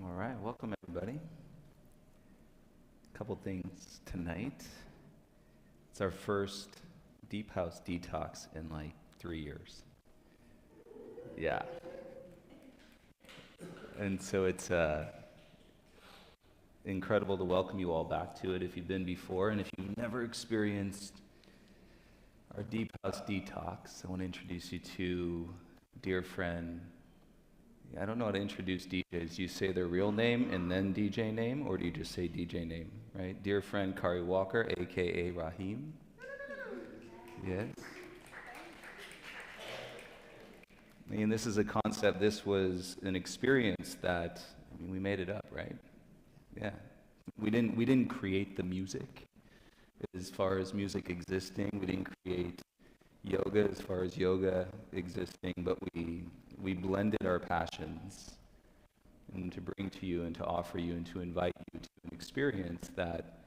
All right, welcome everybody. A couple things tonight. It's our first Deep House Detox in like 3 years. Yeah. And so it's incredible to welcome you all back to it if you've been before. And if you've never experienced our Deep House Detox, I want to introduce you to a dear friend. I don't know how to introduce DJs. Do you say their real name and then DJ name, or do you just say DJ name, right? Dear friend Kari Walker, a.k.a. Raheem. Yes. I mean, this is a concept, this was an experience that, we made it up, right? Yeah. We didn't create the music as far as music existing. We didn't create yoga as far as yoga existing, but we blended our passions and to bring to you and to offer you and to invite you to an experience that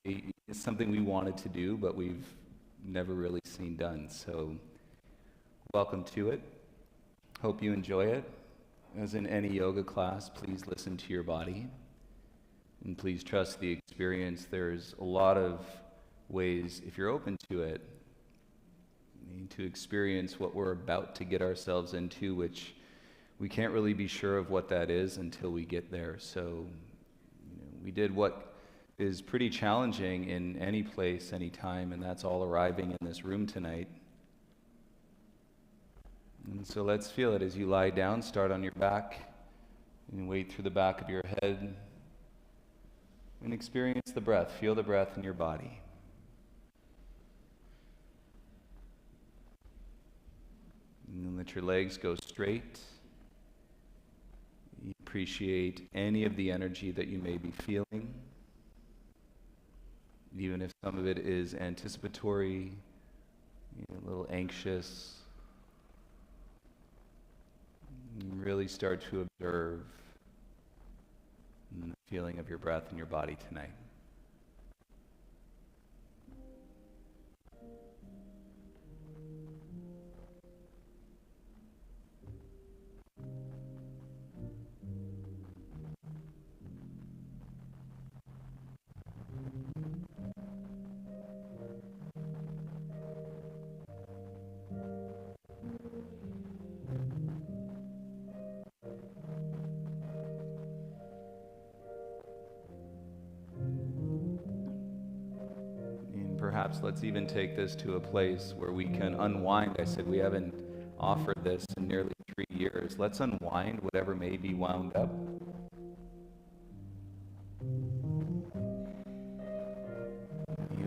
is something we wanted to do, but we've never really seen done. So welcome to it. Hope you enjoy it. As in any yoga class, please listen to your body and please trust the experience. There's a lot of ways, if you're open to it, to experience what we're about to get ourselves into, which we can't really be sure of what that is until we get there. So, we did what is pretty challenging in any place, any time, and that's all arriving in this room tonight. And so let's feel it as you lie down. Start on your back and wait through the back of your head and experience the breath. Feel the breath in your body. And then let your legs go straight. You appreciate any of the energy that you may be feeling, even if some of it is anticipatory, a little anxious. And really start to observe the feeling of your breath in your body tonight. Perhaps let's even take this to a place where we can unwind. I said we haven't offered this in nearly 3 years. Let's unwind whatever may be wound up.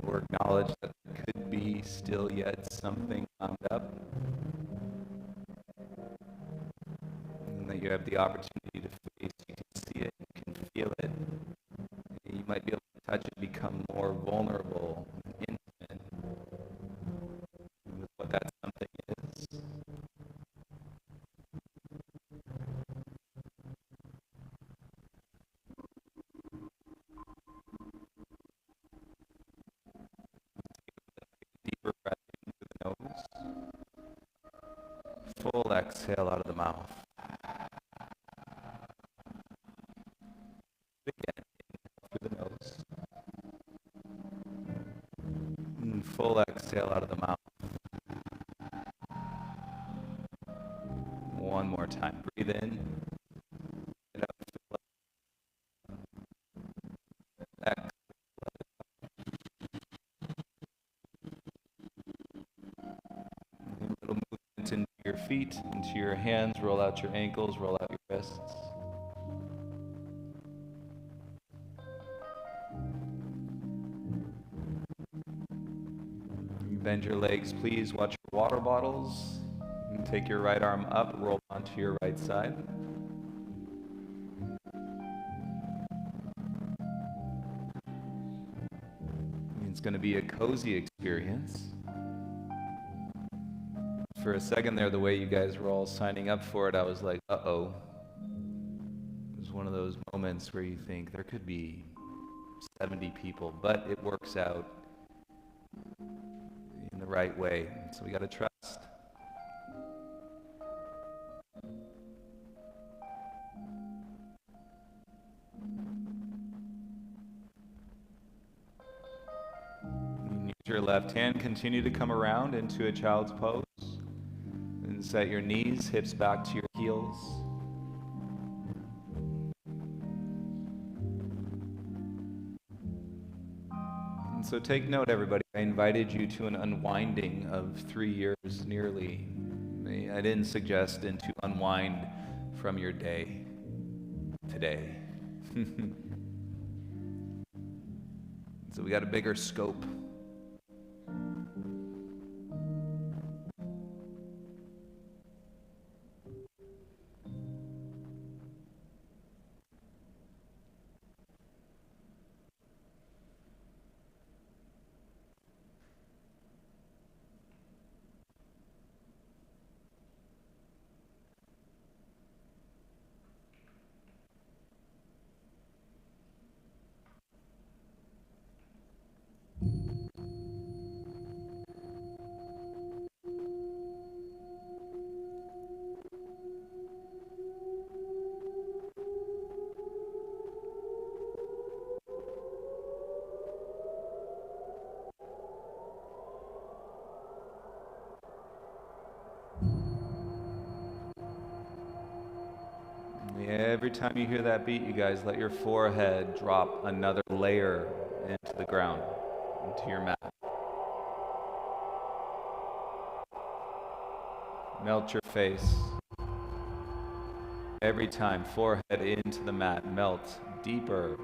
Or acknowledge that there could be still yet something wound up. And that you have the opportunity to face, you can see it, you can feel it. You might be able to touch it, become more vulnerable, intimate with what that something is. Deeper breath in through the nose. Full exhale out of the mouth. Again, inhale through the nose. And full exhale out of the mouth. One more time. Breathe in. Get up, fill up. Exhale. A little movement into your feet, into your hands. Roll out your ankles, roll out your wrists. You bend your legs, please. Watch your water bottles. And take your right arm up, roll onto your right side. It's going to be a cozy experience. For a second there, the way you guys were all signing up for it, I was like, uh-oh. It was one of those moments where you think there could be 70 people, but it works out in the right way. So we got to trust. your left hand. Continue to come around into a child's pose. And set your knees, hips back to your heels. And so take note, everybody. I invited you to an unwinding of 3 years nearly. I didn't suggest to unwind from your day today. So we got a bigger scope. Every time you hear that beat, you guys, let your forehead drop another layer into the ground, into your mat. Melt your face. Every time, forehead into the mat, melt deeper.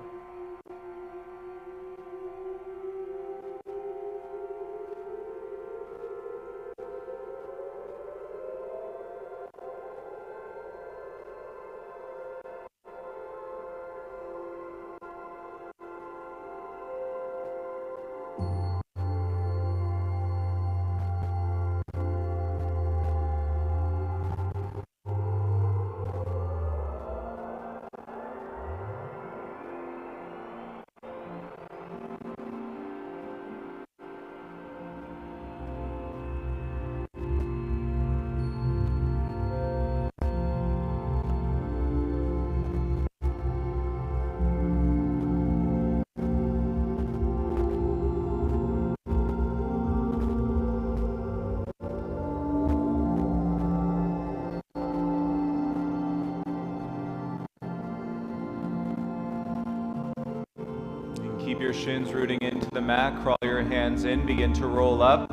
Keep your shins rooting into the mat. Crawl your hands in. Begin to roll up.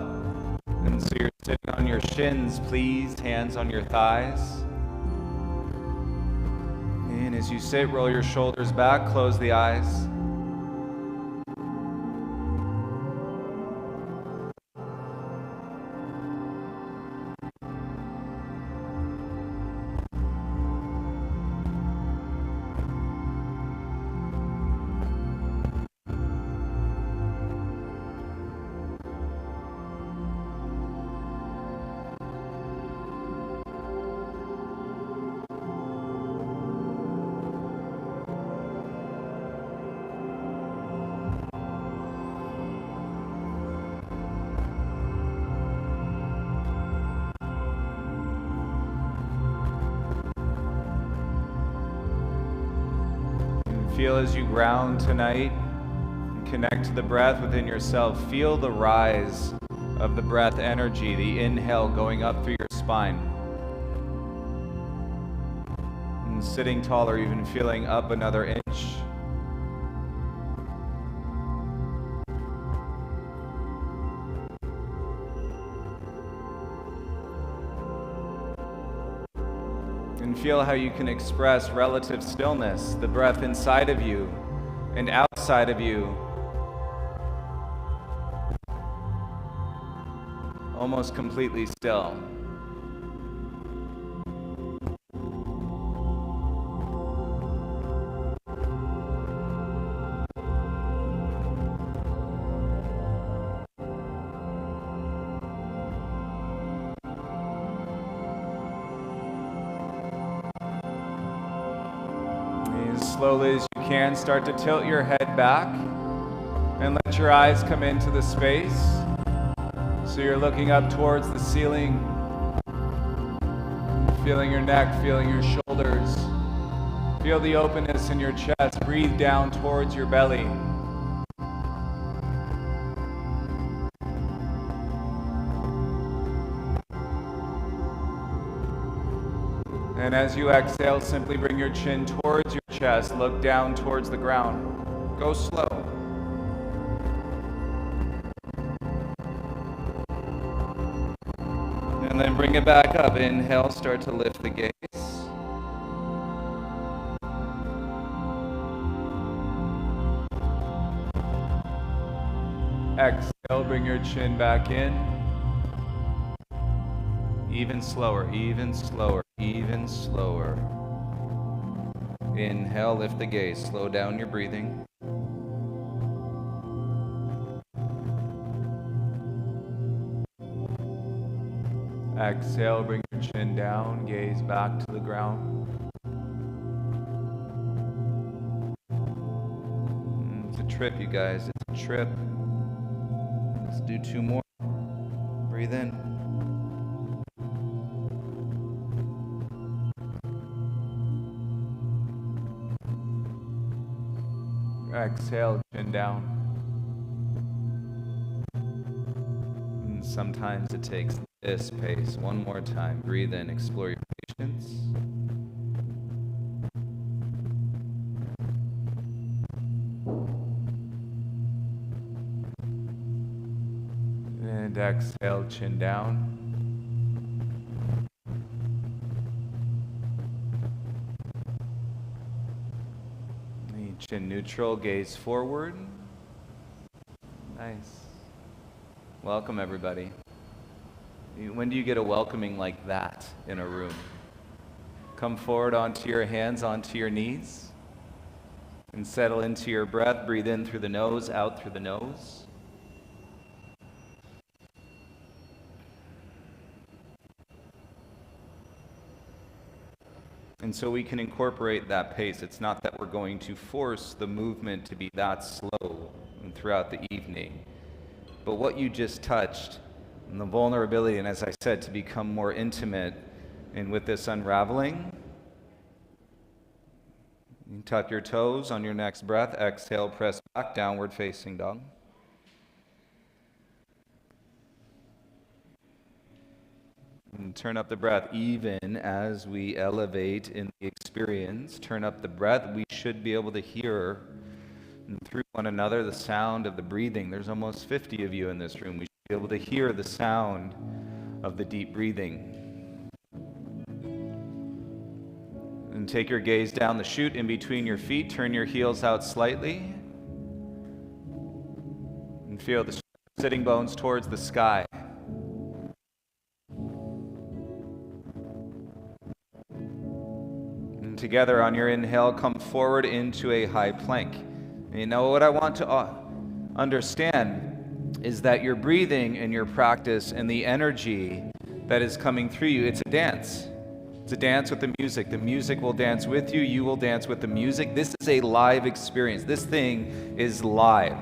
And so you're sitting on your shins, please. Hands on your thighs. And as you sit, roll your shoulders back. Close the eyes. Feel as you ground tonight, and connect to the breath within yourself. Feel the rise of the breath energy, the inhale going up through your spine. And sitting taller, even feeling up another inch. And feel how you can express relative stillness, the breath inside of you and outside of you, almost completely still. Slowly as you can, start to tilt your head back and let your eyes come into the space. So you're looking up towards the ceiling, feeling your neck, feeling your shoulders. Feel the openness in your chest. Breathe down towards your belly. And as you exhale, simply bring your chin towards your chest. Look down towards the ground. Go slow. And then bring it back up. Inhale, start to lift the gaze. Exhale, bring your chin back in. Even slower, even slower, even slower. Inhale, lift the gaze. Slow down your breathing. Exhale, bring your chin down, gaze back to the ground. It's a trip, you guys. It's a trip. Let's do 2 more. Breathe in. Exhale, chin down. And sometimes it takes this pace. 1 more time. Breathe in. Explore your patience. And exhale, chin down. Chin neutral, gaze forward. Nice. Welcome, everybody. When do you get a welcoming like that in a room? Come forward onto your hands, onto your knees, and settle into your breath. Breathe in through the nose, out through the nose. And so we can incorporate that pace. It's not that we're going to force the movement to be that slow throughout the evening. But what you just touched, and the vulnerability, and as I said, to become more intimate and with this unraveling, you tuck your toes on your next breath. Exhale, press back, downward facing dog. And turn up the breath. Even as we elevate in the experience, turn up the breath. We should be able to hear through one another the sound of the breathing. There's almost 50 of you in this room. We should be able to hear the sound of the deep breathing. And take your gaze down the chute in between your feet. Turn your heels out slightly. And feel the sitting bones towards the sky. Together on your inhale, come forward into a high plank. And you know what I want to understand is that your breathing and your practice and the energy that is coming through you, it's a dance. It's a dance with the music. The music will dance with you. You will dance with the music. This is a live experience. This thing is live.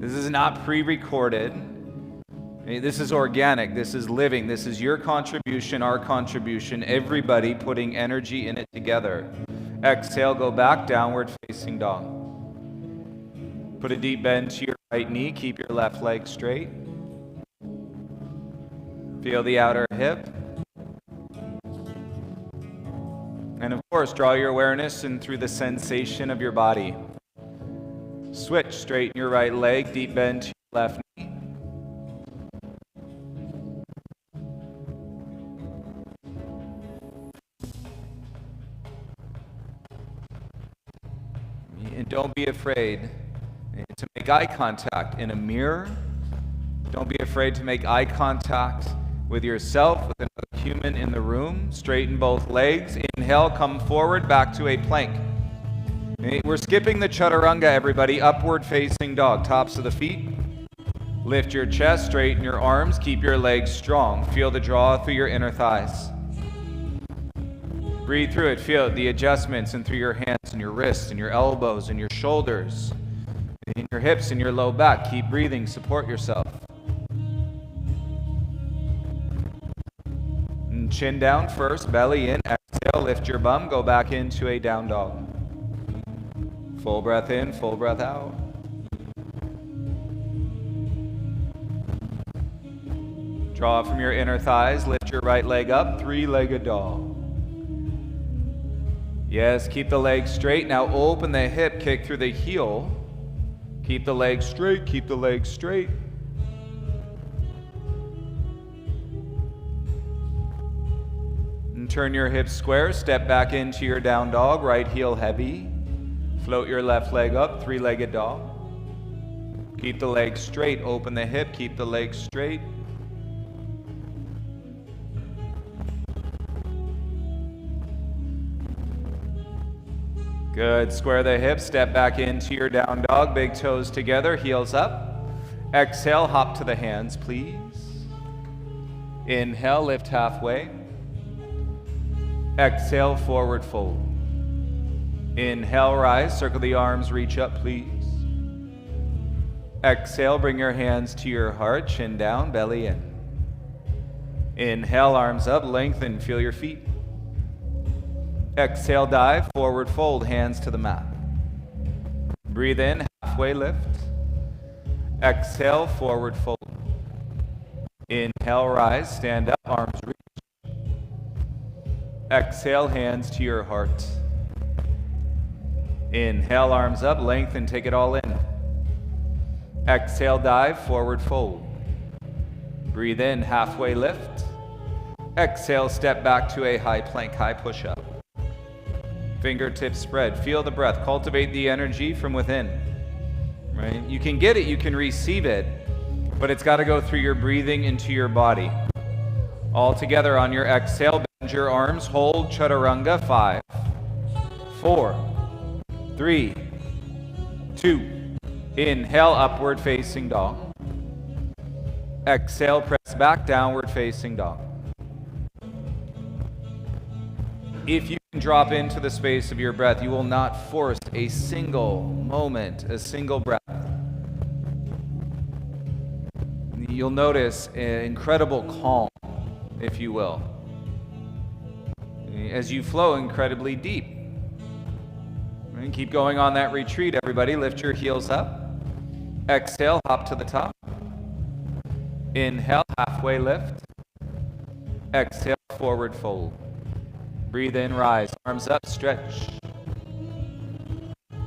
This is not pre-recorded. This is organic, this is living, this is your contribution, our contribution, everybody putting energy in it together. Exhale, go back, downward facing dog. Put a deep bend to your right knee, keep your left leg straight. Feel the outer hip. And of course, draw your awareness in through the sensation of your body. Switch, straighten your right leg, deep bend to your left knee. And don't be afraid to make eye contact in a mirror. Don't be afraid to make eye contact with yourself, with another human in the room. Straighten both legs. Inhale, come forward, back to a plank. We're skipping the chaturanga, everybody. Upward facing dog, tops of the feet. Lift your chest, straighten your arms, keep your legs strong. Feel the draw through your inner thighs. Breathe through it. Feel the adjustments and through your hands and your wrists and your elbows and your shoulders, and your hips and your low back. Keep breathing. Support yourself. And chin down first, belly in. Exhale, lift your bum. Go back into a down dog. Full breath in, full breath out. Draw from your inner thighs. Lift your right leg up. Three-legged dog. Yes, keep the leg straight. Now open the hip, kick through the heel. Keep the leg straight, keep the leg straight. And turn your hips square, step back into your down dog, right heel heavy. Float your left leg up, three-legged dog. Keep the leg straight, open the hip, keep the leg straight. Good, square the hips, step back into your down dog, big toes together, heels up. Exhale, hop to the hands, please. Inhale, lift halfway. Exhale, forward fold. Inhale, rise, circle the arms, reach up, please. Exhale, bring your hands to your heart, chin down, belly in. Inhale, arms up, lengthen, feel your feet. Exhale, dive, forward fold, hands to the mat. Breathe in, halfway lift. Exhale, forward fold. Inhale, rise, stand up, arms reach. Exhale, hands to your heart. Inhale, arms up, lengthen, take it all in. Exhale, dive, forward fold. Breathe in, halfway lift. Exhale, step back to a high plank, high push-up. Fingertips spread, feel the breath, cultivate the energy from within. Right? You can get it, you can receive it, but it's got to go through your breathing into your body. All together on your exhale, bend your arms, hold chaturanga, 5, 4, 3, 2. Inhale, upward facing dog. Exhale, press back, downward facing dog. If you can drop into the space of your breath, you will not force a single moment, a single breath. You'll notice an incredible calm, if you will, as you flow incredibly deep. And keep going on that retreat, everybody. Lift your heels up. Exhale, hop to the top. Inhale, halfway lift. Exhale, forward fold. Breathe in, rise, arms up, stretch.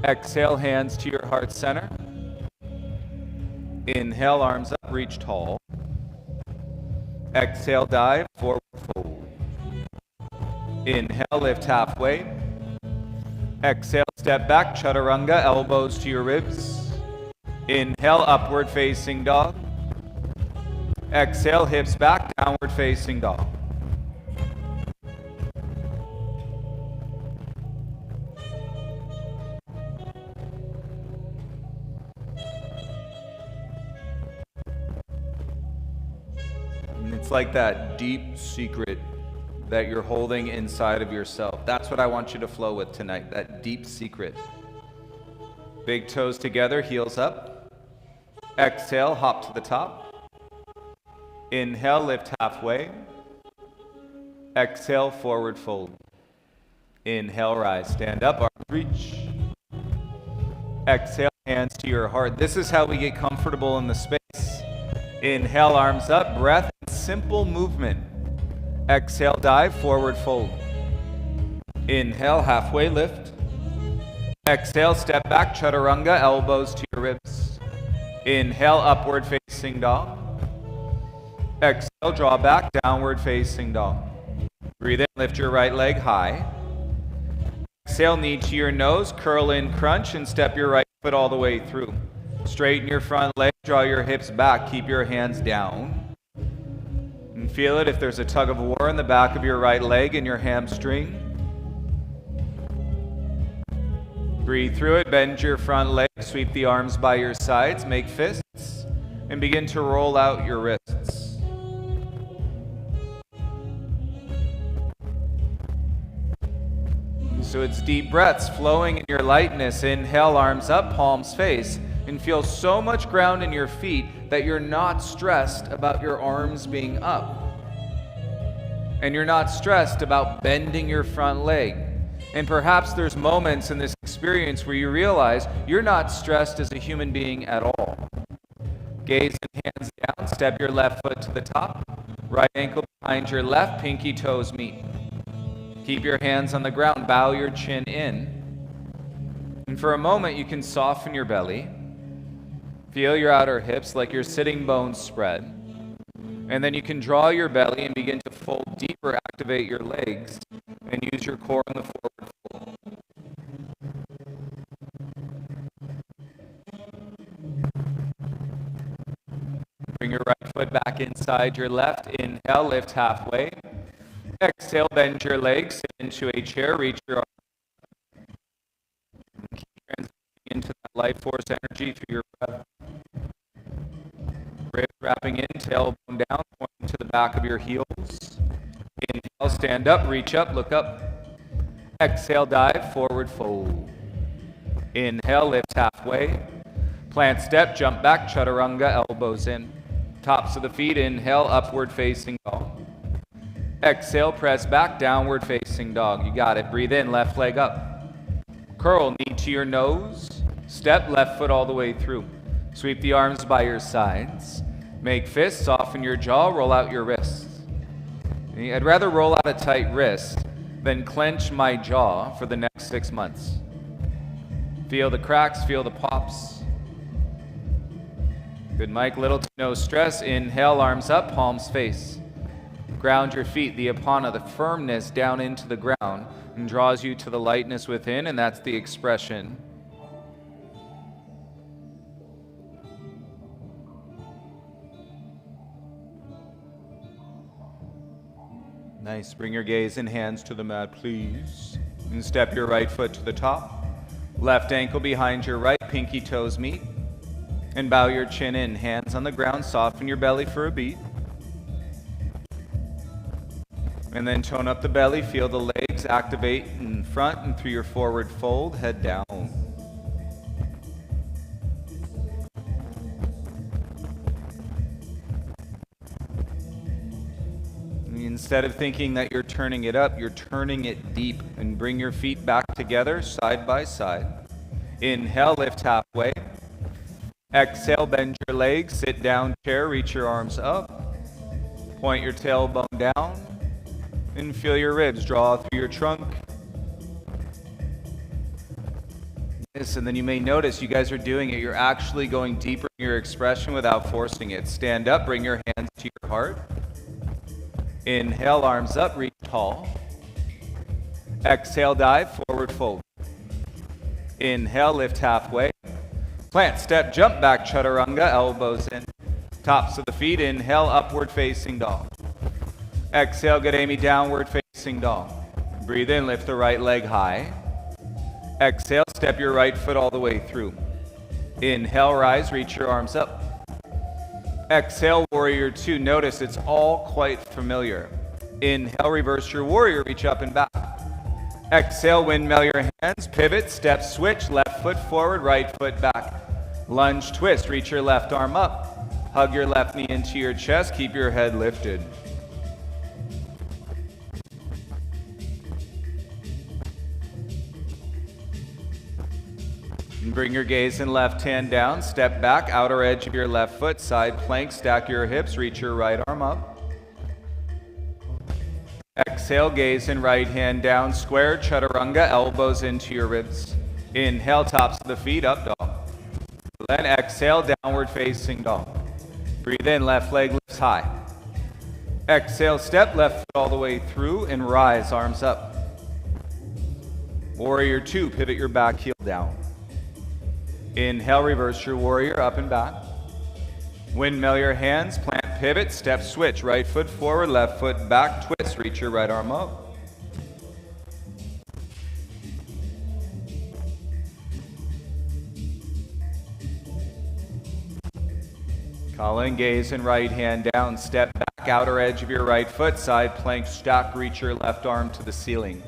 Exhale, hands to your heart center. Inhale, arms up, reach tall. Exhale, dive, forward fold. Inhale, lift halfway. Exhale, step back, chaturanga, elbows to your ribs. Inhale, upward facing dog. Exhale, hips back, downward facing dog. And it's like that deep secret that you're holding inside of yourself. That's what I want you to flow with tonight, that deep secret. Big toes together, heels up. Exhale, hop to the top. Inhale, lift halfway. Exhale, forward fold. Inhale, rise, stand up, arms reach. Exhale, hands to your heart. This is how we get comfortable in the space. Inhale, arms up, breath, simple movement. Exhale, dive, forward fold. Inhale, halfway lift. Exhale, step back, chaturanga, elbows to your ribs. Inhale, upward facing dog. Exhale, draw back, downward facing dog. Breathe in, lift your right leg high. Exhale, knee to your nose, curl in, crunch, and step your right foot all the way through. Straighten your front leg, draw your hips back, keep your hands down. And feel it if there's a tug of war in the back of your right leg and your hamstring. Breathe through it, bend your front leg, sweep the arms by your sides, make fists, and begin to roll out your wrists. So it's deep breaths flowing in your lightness. Inhale, arms up, palms face, and feel so much ground in your feet that you're not stressed about your arms being up. And you're not stressed about bending your front leg. And perhaps there's moments in this experience where you realize you're not stressed as a human being at all. Gaze and hands down, step your left foot to the top, right ankle behind your left, pinky toes meet. Keep your hands on the ground, bow your chin in. And for a moment, you can soften your belly. Feel your outer hips like your sitting bones spread. And then you can draw your belly and begin to fold deeper, activate your legs, and use your core in the forward fold. Bring your right foot back inside your left. Inhale, lift halfway. Exhale, bend your legs, sit into a chair, reach your arms. Keep transitioning into that life force energy through your breath. Ribs wrapping in, tailbone down, pointing to the back of your heels. Inhale, stand up, reach up, look up. Exhale, dive, forward fold. Inhale, lift halfway. Plant step, jump back, chaturanga, elbows in. Tops of the feet, inhale, upward facing dog. Exhale, press back, downward facing dog. You got it. Breathe in, left leg up. Curl, knee to your nose. Step, left foot all the way through. Sweep the arms by your sides. Make fists, soften your jaw, roll out your wrists. I'd rather roll out a tight wrist than clench my jaw for the next 6 months. Feel the cracks, feel the pops. Good, Mike. Little to no stress. Inhale, arms up, palms face. Ground your feet, the apana, the firmness down into the ground, and draws you to the lightness within, and that's the expression. Nice. Bring your gaze and hands to the mat, please. And step your right foot to the top. Left ankle behind your right, pinky toes meet. And bow your chin in, hands on the ground, soften your belly for a beat. And then tone up the belly, feel the legs activate in front and through your forward fold, head down. Instead of thinking that you're turning it up, you're turning it deep, and bring your feet back together, side by side. Inhale, lift halfway. Exhale, bend your legs, sit down chair, reach your arms up. Point your tailbone down, and feel your ribs draw through your trunk. Yes, and then you may notice you guys are doing it. You're actually going deeper in your expression without forcing it. Stand up, bring your hands to your heart. Inhale, arms up, reach tall. Exhale, dive, forward fold. Inhale, lift halfway. Plant, step, jump back, chaturanga, elbows in. Tops of the feet, inhale, upward facing dog. Exhale, Gadami, downward facing dog. Breathe in, lift the right leg high. Exhale, step your right foot all the way through. Inhale, rise, reach your arms up. Exhale, warrior two. Notice it's all quite familiar. Inhale, reverse your warrior, reach up and back. Exhale, windmill your hands, pivot, step, switch, left foot forward, right foot back. Lunge, twist, reach your left arm up. Hug your left knee into your chest, keep your head lifted. And bring your gaze and left hand down, step back, outer edge of your left foot, side plank, stack your hips, reach your right arm up. Exhale, gaze and right hand down, square, chaturanga, elbows into your ribs. Inhale, tops of the feet, up dog. Then exhale, downward facing dog. Breathe in, left leg lifts high. Exhale, step left foot all the way through and rise, arms up. Warrior two, pivot your back heel down. Inhale, reverse your warrior, up and back. Windmill your hands, plant, pivot, step, switch. Right foot forward, left foot back, twist. Reach your right arm up. Colin, gaze and right hand down. Step back, outer edge of your right foot, side plank, stack. Reach your left arm to the ceiling.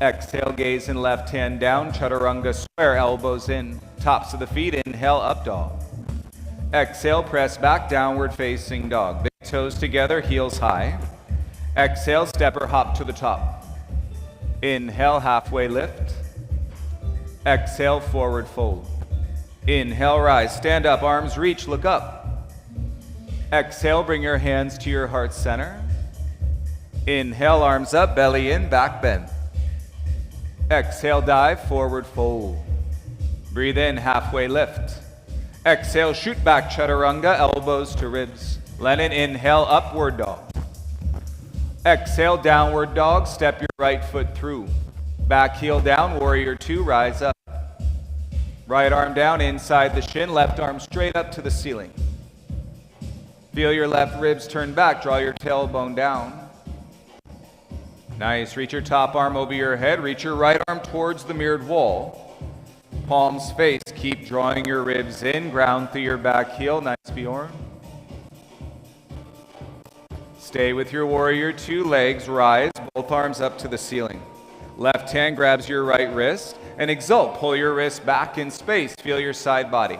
Exhale, gaze and left hand down, chaturanga square, elbows in, tops of the feet, inhale, up dog. Exhale, press back, downward facing dog. Big toes together, heels high. Exhale, step or hop to the top. Inhale, halfway lift. Exhale, forward fold. Inhale, rise, stand up, arms reach, look up. Exhale, bring your hands to your heart center. Inhale, arms up, belly in, back bend. Exhale, dive, forward fold. Breathe in, halfway lift. Exhale, shoot back, chaturanga, elbows to ribs. Lenin, inhale, upward dog. Exhale, downward dog, step your right foot through. Back heel down, warrior two, rise up. Right arm down, inside the shin, left arm straight up to the ceiling. Feel your left ribs turn back, draw your tailbone down. Nice, reach your top arm over your head, reach your right arm towards the mirrored wall. Palms face, keep drawing your ribs in, ground through your back heel, nice Bjorn. Stay with your warrior two, legs rise, both arms up to the ceiling. Left hand grabs your right wrist, and exult, pull your wrist back in space, feel your side body.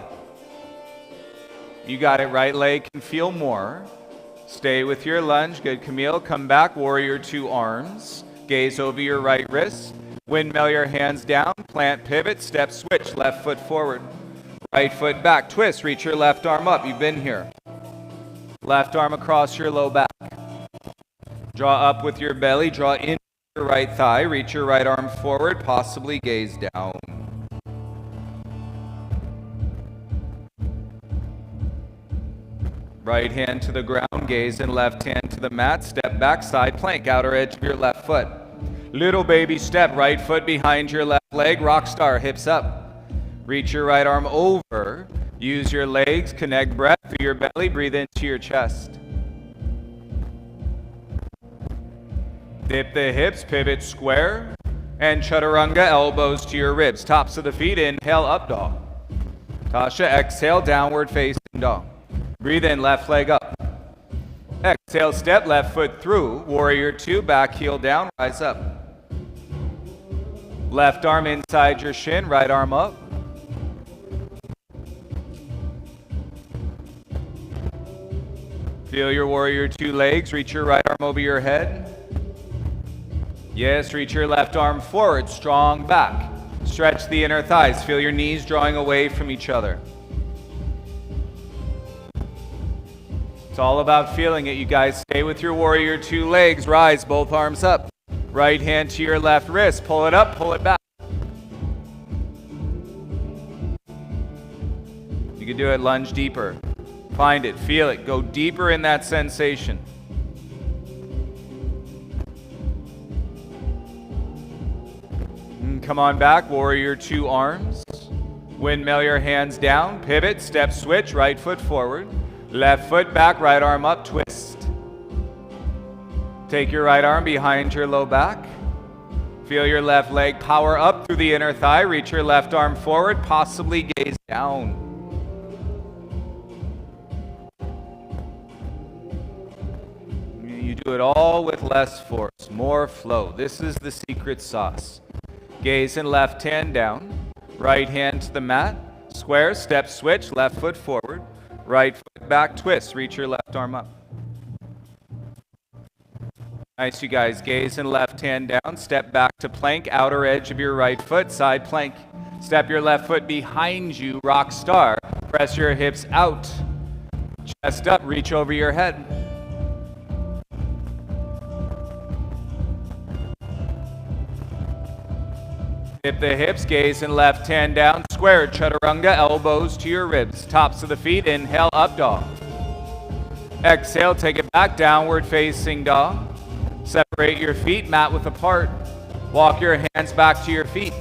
You got it, right leg can feel more. Stay with your lunge, good Camille, come back, warrior two arms, gaze over your right wrist, windmill your hands down, plant pivot, step switch, left foot forward, right foot back, twist, reach your left arm up, you've been here. Left arm across your low back. Draw up with your belly, draw in your right thigh, reach your right arm forward, possibly gaze down. Right hand to the ground, gaze and left hand to the mat, step back, side plank, outer edge of your left foot. Little baby step, right foot behind your left leg, rock star, hips up. Reach your right arm over, use your legs, connect breath through your belly, breathe into your chest. Dip the hips, pivot square, and chaturanga, elbows to your ribs, tops of the feet, inhale, up dog. Tasha, exhale, downward facing dog. Breathe in, left leg up. Exhale, step left foot through. Warrior two, back heel down, rise up. Left arm inside your shin, right arm up. Feel your warrior two legs, reach your right arm over your head. Yes, reach your left arm forward, strong back. Stretch the inner thighs, feel your knees drawing away from each other. It's all about feeling it, you guys. Stay with your warrior two legs, rise, both arms up. Right hand to your left wrist, pull it up, pull it back. You can do it, lunge deeper. Find it, feel it, go deeper in that sensation. And come on back, warrior two arms. Windmill your hands down, pivot, step switch, right foot forward. Left foot back, right arm up, twist. Take your right arm behind your low back. Feel your left leg power up through the inner thigh. Reach your left arm forward, possibly gaze down. You do it all with less force, more flow. This is the secret sauce. Gaze and left hand down. Right hand to the mat. Square, step switch, left foot forward. Right foot back, twist, reach your left arm up. Nice, you guys. Gaze and left hand down, step back to plank, outer edge of your right foot, side plank. Step your left foot behind you, rock star. Press your hips out, chest up, reach over your head. Dip the hips, gaze and left hand down, square, chaturanga, elbows to your ribs, tops of the feet, inhale, up dog. Exhale, take it back, downward facing dog. Separate your feet, mat width apart. Walk your hands back to your feet.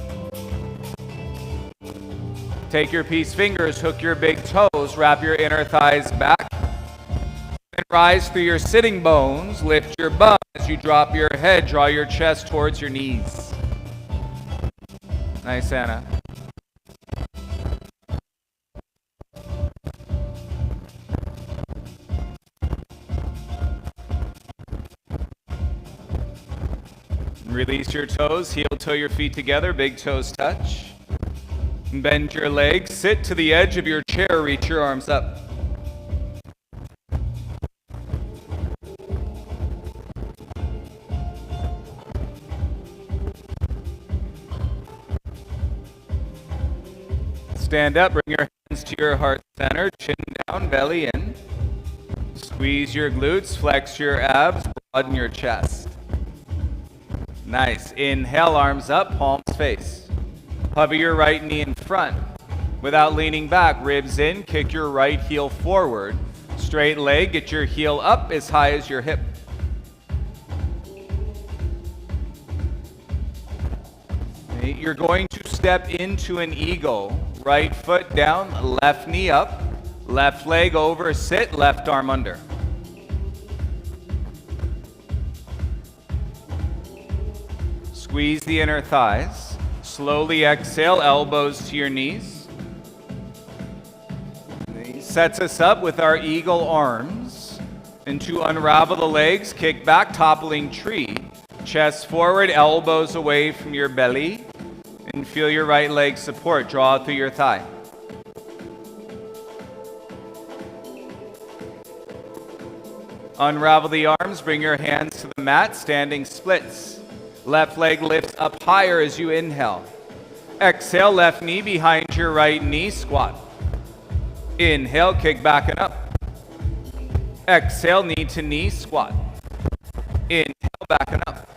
Take your peace fingers, hook your big toes, wrap your inner thighs back. And rise through your sitting bones, lift your bum as you drop your head, draw your chest towards your knees. Nice, Anna. Release your toes, heel toe your feet together, big toes touch. Bend your legs, sit to the edge of your chair, reach your arms up. Stand up, bring your hands to your heart center, chin down, belly in. Squeeze your glutes, flex your abs, broaden your chest. Nice. Inhale, arms up, palms face. Hover your right knee in front. Without leaning back, ribs in, kick your right heel forward. Straight leg, get your heel up as high as your hip. You're going to step into an eagle. Right foot down, left knee up, left leg over, sit, left arm under. Squeeze the inner thighs. Slowly exhale, elbows to your knees. Sets us up with our eagle arms. And to unravel the legs, kick back, toppling tree. Chest forward, elbows away from your belly. And feel your right leg support. Draw through your thigh. Unravel the arms, bring your hands to the mat, standing splits. Left leg lifts up higher as you inhale. Exhale, left knee behind your right knee, squat. Inhale, kick back and up. Exhale, knee to knee, squat. Inhale, back and up.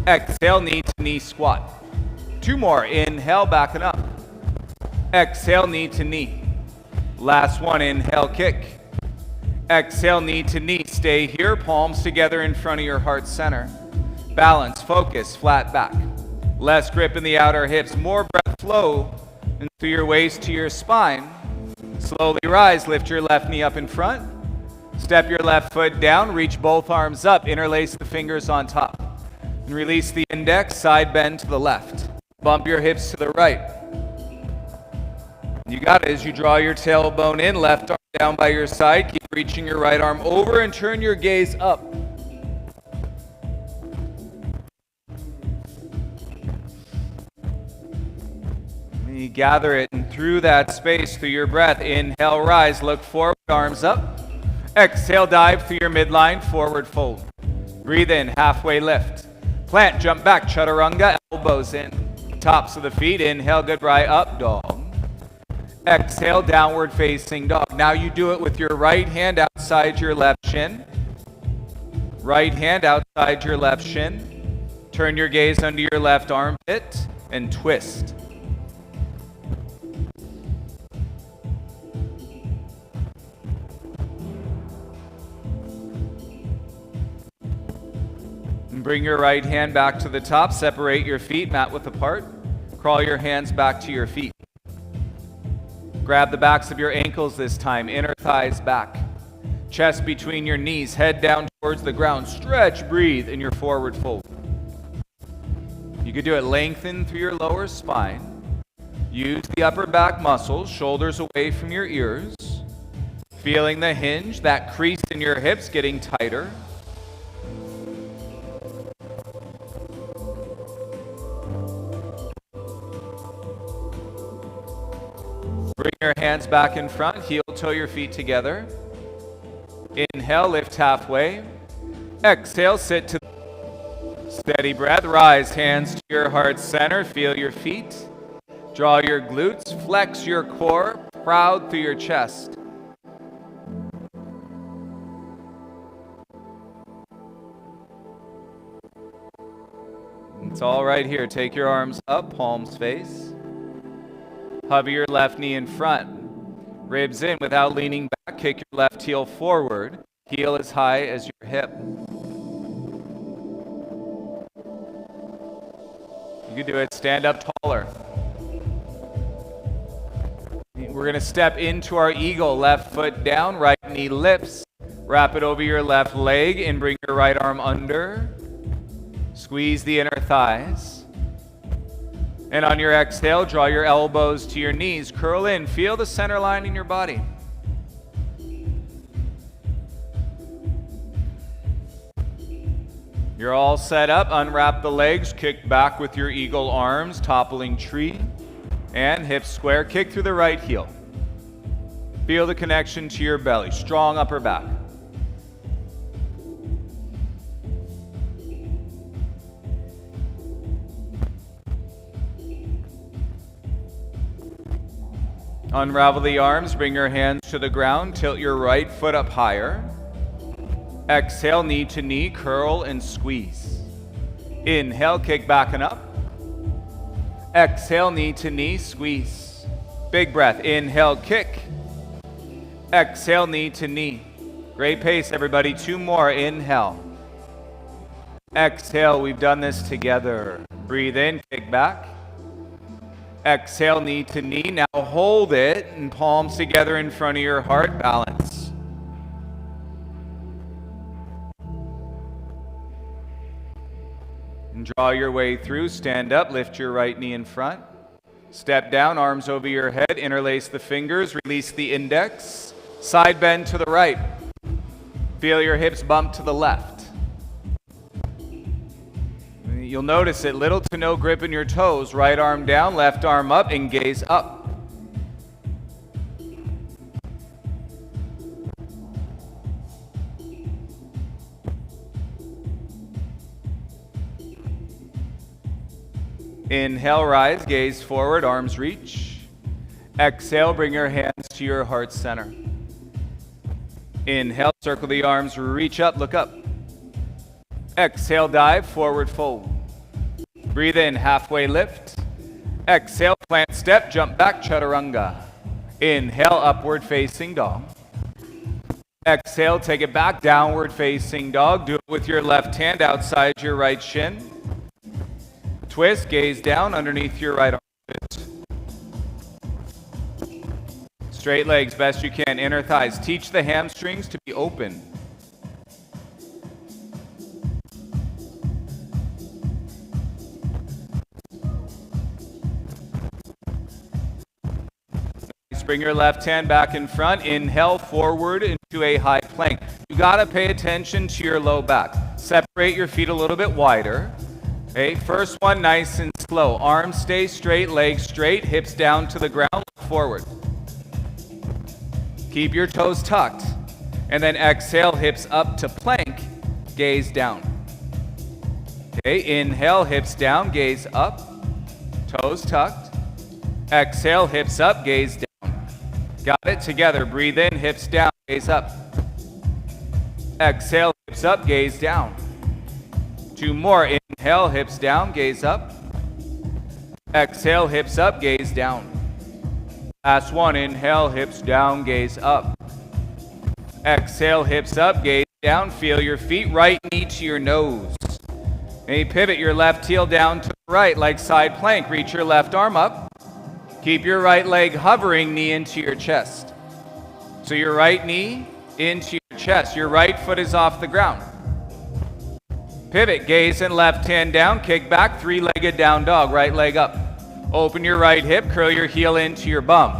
Exhale, knee to knee, squat. 2 more. Inhale, back and up. Exhale, knee to knee. Last one. Inhale, kick. Exhale, knee to knee. Stay here, palms together in front of your heart center. Balance, focus, flat back. Less grip in the outer hips. More breath flow through your waist to your spine. Slowly rise. Lift your left knee up in front. Step your left foot down. Reach both arms up. Interlace the fingers on top. And release the index. Side bend to the left. Bump your hips to the right. You got it as you draw your tailbone in. Left arm down by your side. Keep reaching your right arm over and turn your gaze up. You gather it and through that space, through your breath. Inhale, rise, look forward, arms up. Exhale, dive through your midline, forward fold. Breathe in, halfway lift. Plant, jump back, chaturanga, elbows in. Tops of the feet, inhale, goodbye, up dog. Exhale, downward facing dog. Now you do it with your right hand outside your left shin. Right hand outside your left shin. Turn your gaze under your left armpit and twist. Bring your right hand back to the top. Separate your feet, mat width apart. Crawl your hands back to your feet. Grab the backs of your ankles this time. Inner thighs back. Chest between your knees. Head down towards the ground. Stretch, breathe in your forward fold. You could do it lengthen through your lower spine. Use the upper back muscles. Shoulders away from your ears. Feeling the hinge, that crease in your hips getting tighter. Bring your hands back in front, heel toe your feet together. Inhale, lift halfway. Exhale, sit to steady breath. Rise, hands to your heart center. Feel your feet. Draw your glutes, flex your core, proud through your chest. It's all right here. Take your arms up, palms face. Hover your left knee in front. Ribs in without leaning back. Kick your left heel forward. Heel as high as your hip. You can do it. Stand up taller. We're going to step into our eagle. Left foot down. Right knee lifts. Wrap it over your left leg and bring your right arm under. Squeeze the inner thighs. And on your exhale, draw your elbows to your knees. Curl in. Feel the center line in your body. You're all set up. Unwrap the legs. Kick back with your eagle arms. Toppling tree. And hips square. Kick through the right heel. Feel the connection to your belly. Strong upper back. Unravel the arms, bring your hands to the ground, tilt your right foot up higher. Exhale, knee to knee, curl and squeeze. Inhale, kick back and up. Exhale, knee to knee, squeeze. Big breath. Inhale, kick. Exhale, knee to knee. Great pace, everybody. 2 more. Inhale. Exhale. We've done this together. Breathe in, kick back. Exhale, knee to knee. Now hold it and palms together in front of your heart. Balance. And draw your way through. Stand up. Lift your right knee in front. Step down, arms over your head. Interlace the fingers. Release the index. Side bend to the right. Feel your hips bump to the left. You'll notice it, little to no grip in your toes. Right arm down, left arm up, and gaze up. Inhale, rise, gaze forward, arms reach. Exhale, bring your hands to your heart center. Inhale, circle the arms, reach up, look up. Exhale, dive, forward fold. Breathe in, halfway lift. Exhale, plant step, jump back, chaturanga. Inhale, upward facing dog. Exhale, take it back, downward facing dog. Do it with your left hand outside your right shin. Twist, gaze down underneath your right armpit. Straight legs, best you can, inner thighs. Teach the hamstrings to be open. Bring your left hand back in front. Inhale forward into a high plank. You got to pay attention to your low back. Separate your feet a little bit wider. Okay, first one nice and slow. Arms stay straight, legs straight, hips down to the ground, look forward. Keep your toes tucked. And then exhale, hips up to plank, gaze down. Okay, inhale, hips down, gaze up, toes tucked. Exhale, hips up, gaze down. Got it? Together. Breathe in, hips down, gaze up. Exhale, hips up, gaze down. 2 more. Inhale, hips down, gaze up. Exhale, hips up, gaze down. Last one. Inhale, hips down, gaze up. Exhale, hips up, gaze down. Feel your feet, right knee to your nose. Maybe pivot your left heel down to the right like side plank. Reach your left arm up. Keep your right leg hovering, knee into your chest. So your right knee into your chest. Your right foot is off the ground. Pivot, gaze and left hand down. Kick back, 3-legged down dog. Right leg up. Open your right hip, curl your heel into your bum.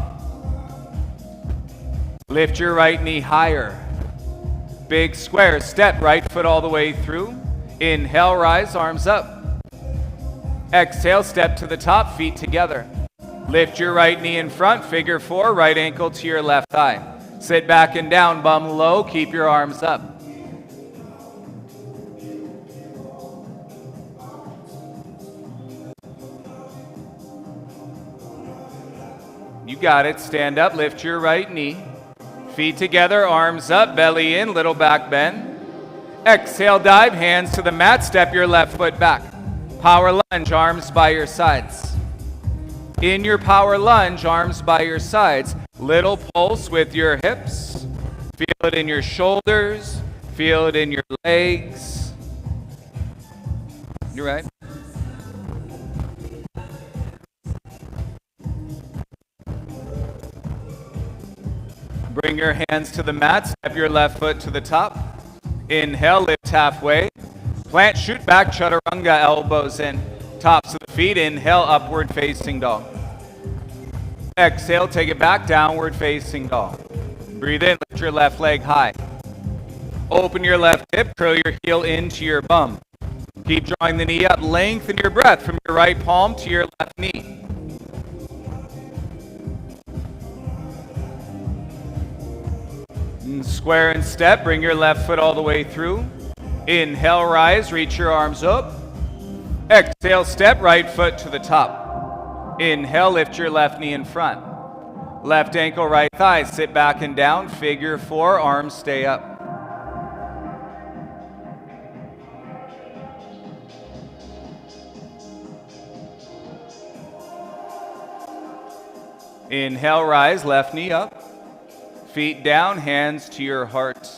Lift your right knee higher. Big square, step right foot all the way through. Inhale, rise, arms up. Exhale, step to the top, feet together. Lift your right knee in front, figure 4, right ankle to your left thigh. Sit back and down, bum low, keep your arms up. You got it, stand up, lift your right knee. Feet together, arms up, belly in, little back bend. Exhale, dive, hands to the mat, step your left foot back. Power lunge, arms by your sides. In your power lunge, arms by your sides. Little pulse with your hips. Feel it in your shoulders. Feel it in your legs. You're right. Bring your hands to the mat. Step your left foot to the top. Inhale, lift halfway. Plant, shoot back, chaturanga, elbows in. Tops of the feet, inhale, upward facing dog. Exhale, take it back, downward facing dog. Breathe in, lift your left leg high. Open your left hip, curl your heel into your bum. Keep drawing the knee up, lengthen your breath from your right palm to your left knee. And square and step, bring your left foot all the way through. Inhale, rise, reach your arms up. Exhale, step, right foot to the top. Inhale, lift your left knee in front. Left ankle, right thigh, sit back and down, figure 4, arms stay up. Inhale, rise, left knee up. Feet down, hands to your heart.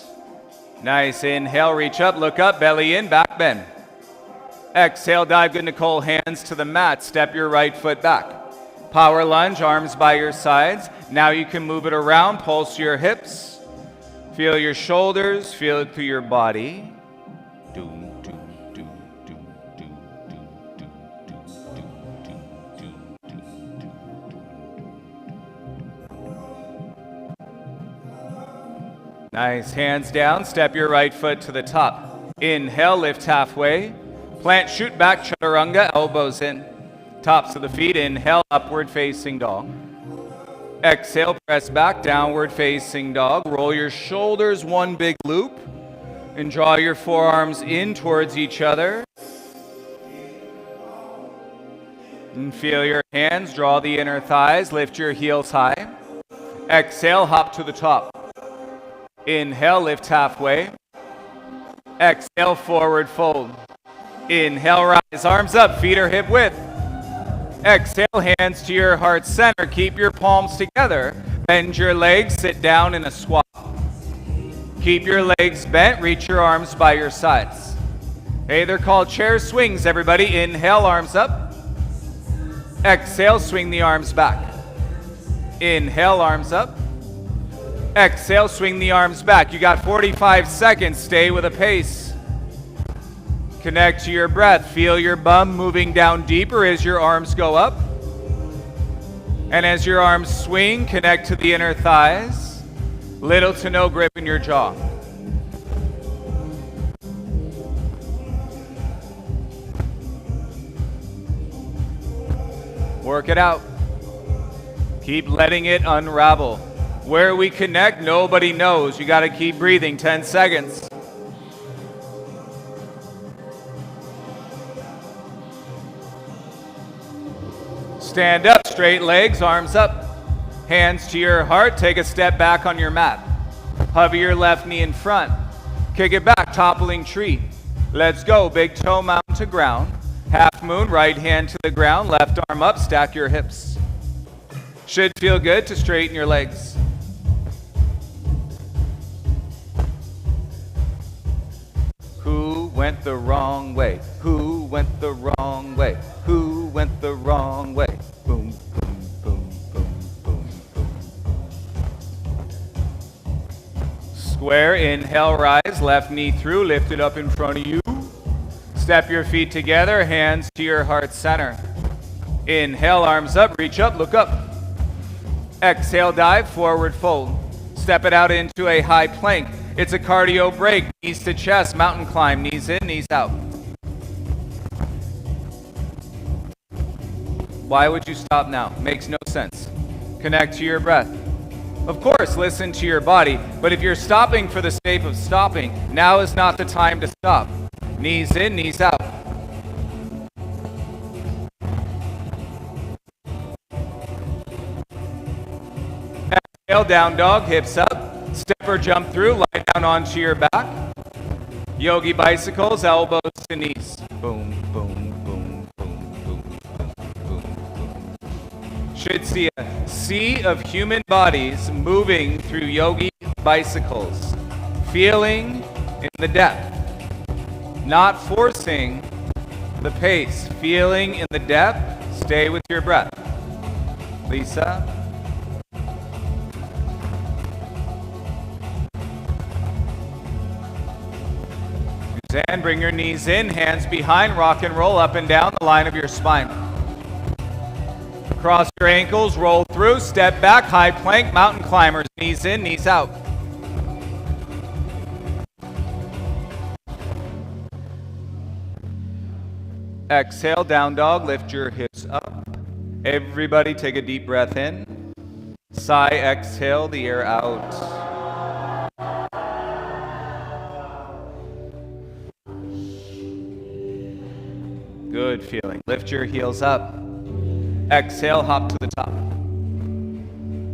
Nice. Inhale, reach up, look up, belly in, back bend. Exhale, dive, good Nicole, hands to the mat. Step your right foot back. Power lunge, arms by your sides. Now you can move it around, pulse your hips. Feel your shoulders, feel it through your body. Nice, hands down, step your right foot to the top. Inhale, lift halfway. Plant, shoot back, chaturanga, elbows in. Tops of the feet, inhale, upward facing dog. Exhale, press back, downward facing dog. Roll your shoulders, one big loop. And draw your forearms in towards each other. And feel your hands, draw the inner thighs, lift your heels high. Exhale, hop to the top. Inhale, lift halfway. Exhale, forward fold. Inhale, rise, arms up, feet are hip width. Exhale, hands to your heart center. Keep your palms together. Bend your legs, sit down in a squat. Keep your legs bent, reach your arms by your sides. Hey, they're called chair swings, everybody. Inhale, arms up. Exhale, swing the arms back. Inhale, arms up. Exhale, swing the arms back. You got 45 seconds. Stay with a pace. Connect to your breath. Feel your bum moving down deeper as your arms go up. And as your arms swing, connect to the inner thighs. Little to no grip in your jaw. Work it out. Keep letting it unravel. Where we connect, nobody knows. You got to keep breathing. 10 seconds. Stand up, straight legs, arms up. Hands to your heart. Take a step back on your mat. Hover your left knee in front. Kick it back, toppling tree. Let's go. Big toe mountain to ground. Half moon, right hand to the ground. Left arm up, stack your hips. Should feel good to straighten your legs. Who went the wrong way? Who went the wrong way? Who went the wrong way? Boom, boom, boom, boom, boom, boom. Square, inhale, rise, left knee through, lift it up in front of you. Step your feet together, hands to your heart center. Inhale, arms up, reach up, look up. Exhale, dive, forward fold. Step it out into a high plank. It's a cardio break, knees to chest, mountain climb, knees in, knees out. Why would you stop now? Makes no sense. Connect to your breath. Of course, listen to your body, but if you're stopping for the sake of stopping, now is not the time to stop. Knees in, knees out. Exhale, down dog, hips up. Step or jump through, lie down onto your back. Yogi bicycles, elbows to knees. Boom, boom, boom, boom, boom, boom, boom, boom. Should see a sea of human bodies moving through yogi bicycles. Feeling in the depth. Not forcing the pace. Feeling in the depth. Stay with your breath. Lisa. And bring your knees in, hands behind, rock and roll up and down the line of your spine. Cross your ankles, roll through, step back, high plank, mountain climbers, knees in, knees out. Exhale, down dog, lift your hips up. Everybody take a deep breath in. Sigh, exhale the air out. Good feeling. Lift your heels up. Exhale, hop to the top.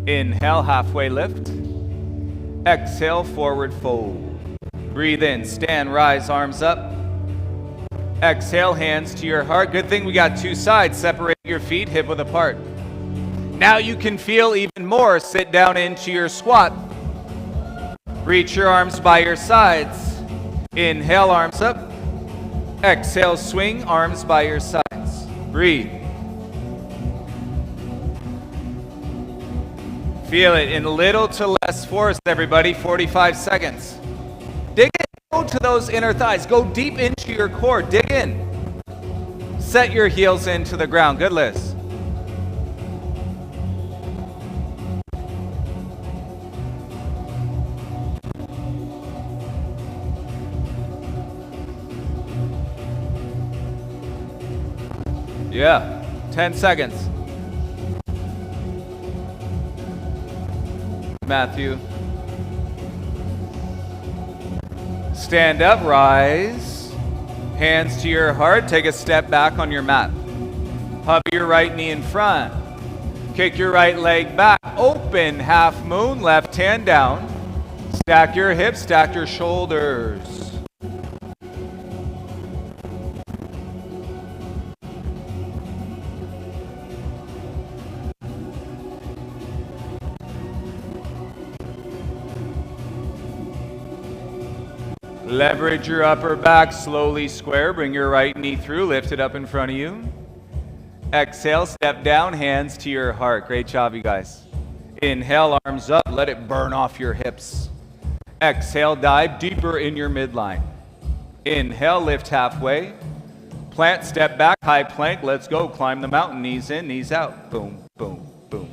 Inhale, halfway lift. Exhale, forward fold. Breathe in, stand, rise, arms up. Exhale, hands to your heart. Good thing we got two sides. Separate your feet, hip width apart. Now you can feel even more. Sit down into your squat. Reach your arms by your sides. Inhale, arms up. Exhale, swing, arms by your sides. Breathe. Feel it in little to less force, everybody. 45 seconds. Dig in. Go to those inner thighs. Go deep into your core. Dig in. Set your heels into the ground. Good, Liz. Yeah, 10 seconds. Matthew. Stand up, rise. Hands to your heart. Take a step back on your mat. Hub your right knee in front. Kick your right leg back. Open half moon, left hand down. Stack your hips, stack your shoulders. Leverage your upper back, slowly square. Bring your right knee through, lift it up in front of you. Exhale, step down, hands to your heart. Great job, you guys. Inhale, arms up, let it burn off your hips. Exhale, dive deeper in your midline. Inhale, lift halfway. Plant, step back, high plank. Let's go. Climb the mountain, knees in, knees out. Boom, boom, boom.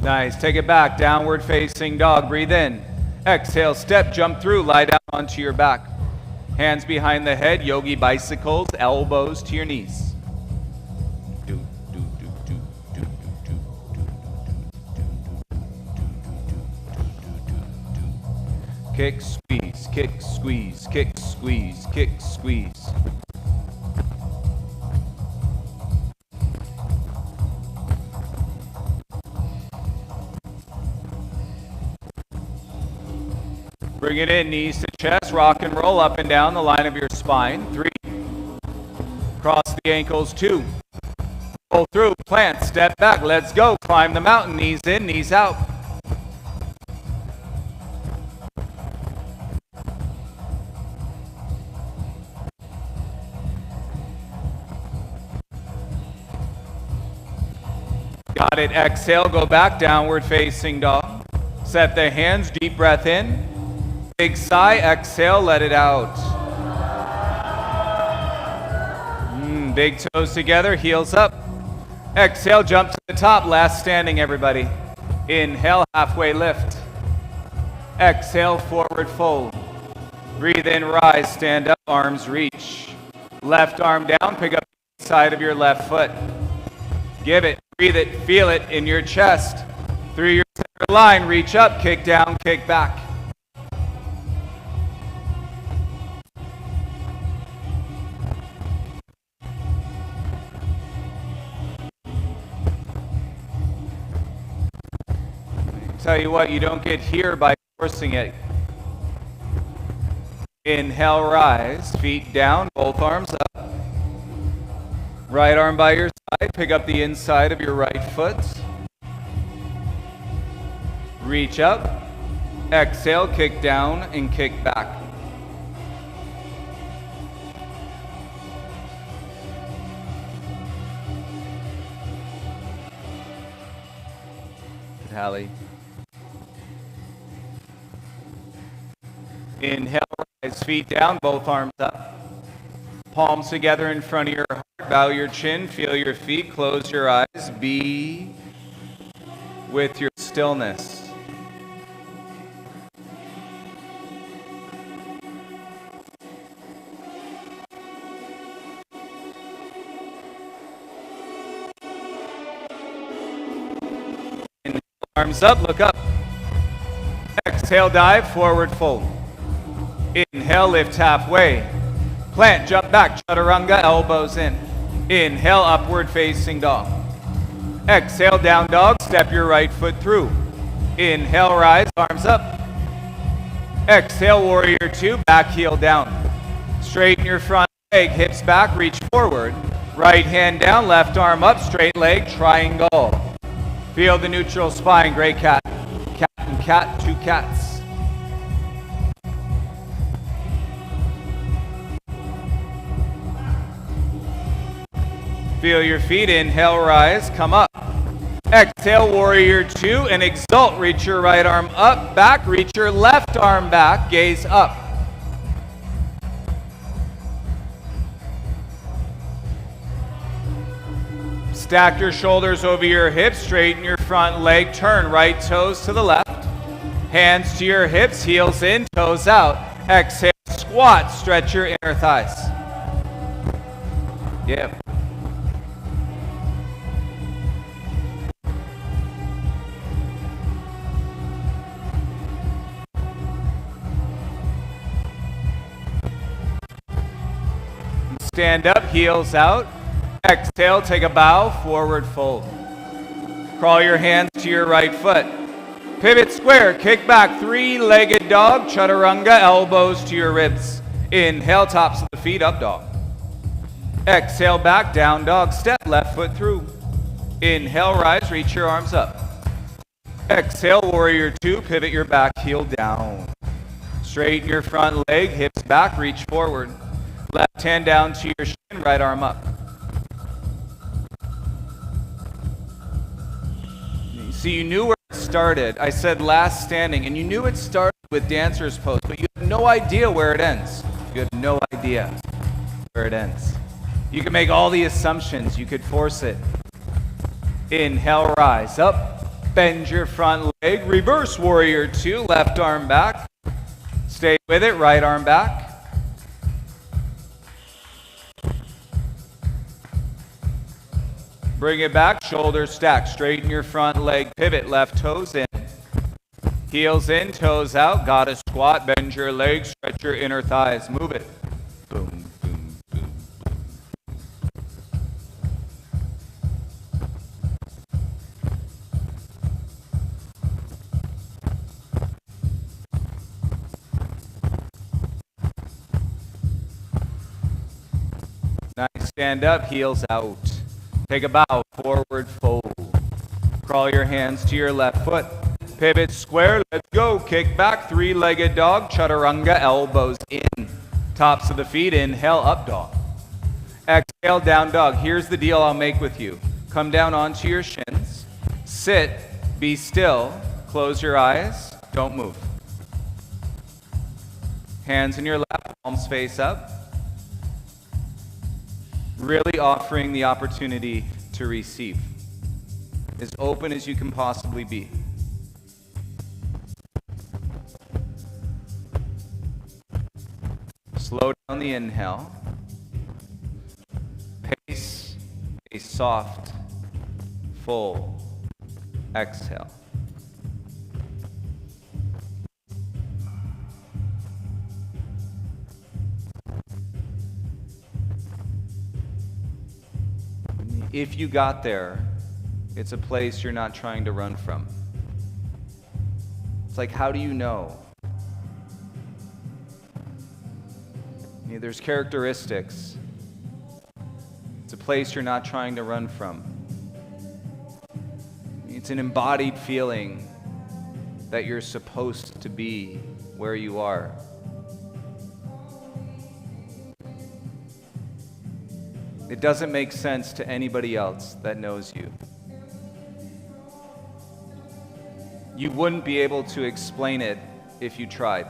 Nice. Take it back. Downward facing dog. Breathe in. Exhale. Step. Jump through. Lie down onto your back. Hands behind the head. Yogi bicycles. Elbows to your knees. Kick, squeeze. Kick, squeeze. Kick, squeeze. Kick, squeeze. Bring it in, knees to chest, rock and roll up and down the line of your spine. 3. Cross the ankles. 2. Pull through, plant, step back, let's go. Climb the mountain, knees in, knees out. Got it, exhale, go back, downward facing dog. Set the hands, deep breath in. Big sigh, exhale, let it out. Big toes together, heels up. Exhale, jump to the top, last standing, everybody. Inhale, halfway lift. Exhale, forward fold. Breathe in, rise, stand up, arms reach. Left arm down, pick up the side of your left foot. Give it, breathe it, feel it in your chest. Through your center line, reach up, kick down, kick back. Tell you what, you don't get here by forcing it. Inhale, rise, feet down, both arms up. Right arm by your side, pick up the inside of your right foot. Reach up, exhale, kick down and kick back. Good, Hallie. Inhale, rise, feet down, both arms up. Palms together in front of your heart. Bow your chin, feel your feet, close your eyes. Be with your stillness. Inhale, arms up, look up. Exhale, dive, forward fold. Inhale, lift halfway. Plant, jump back, chaturanga, elbows in. Inhale, upward facing dog. Exhale, down dog, step your right foot through. Inhale, rise, arms up. Exhale, warrior two, back heel down. Straighten your front leg, hips back, reach forward. Right hand down, left arm up, straight leg, triangle. Feel the neutral spine, great cat. Cat and cat, two cats. Feel your feet, inhale, rise, come up. Exhale, warrior two, and exalt. Reach your right arm up, back, reach your left arm back, gaze up. Stack your shoulders over your hips, straighten your front leg, turn right toes to the left. Hands to your hips, heels in, toes out. Exhale, squat, stretch your inner thighs. Yep. Stand up, heels out. Exhale, take a bow, forward fold. Crawl your hands to your right foot. Pivot square, kick back, three-legged dog, chaturanga, elbows to your ribs. Inhale, tops of the feet, up dog. Exhale, back, down dog, step, left foot through. Inhale, rise, reach your arms up. Exhale, warrior two, pivot your back heel down. Straighten your front leg, hips back, reach forward. Left hand down to your shin, right arm up. So you knew where it started. I said last standing, and you knew it started with dancer's pose, but you have no idea where it ends. You have no idea where it ends. You can make all the assumptions. You could force it. Inhale, rise up. Bend your front leg. Reverse warrior two. Left arm back. Stay with it. Right arm back. Bring it back, shoulders stack, straighten your front leg, pivot, left toes in. Heels in, toes out, gotta squat, bend your legs, stretch your inner thighs, move it. Boom, boom, boom. Nice, stand up, heels out. Take a bow, forward fold. Crawl your hands to your left foot. Pivot square, let's go. Kick back, three-legged dog, chaturanga, elbows in. Tops of the feet, inhale, up dog. Exhale, down dog. Here's the deal I'll make with you. Come down onto your shins. Sit, be still, close your eyes, don't move. Hands in your lap, palms face up. Really offering the opportunity to receive. As open as you can possibly be. Slow down the inhale. Pace a soft, full exhale. If you got there, it's a place you're not trying to run from. It's like, how do you know? There's characteristics. It's a place you're not trying to run from. It's an embodied feeling that you're supposed to be where you are. It doesn't make sense to anybody else that knows you. You wouldn't be able to explain it if you tried.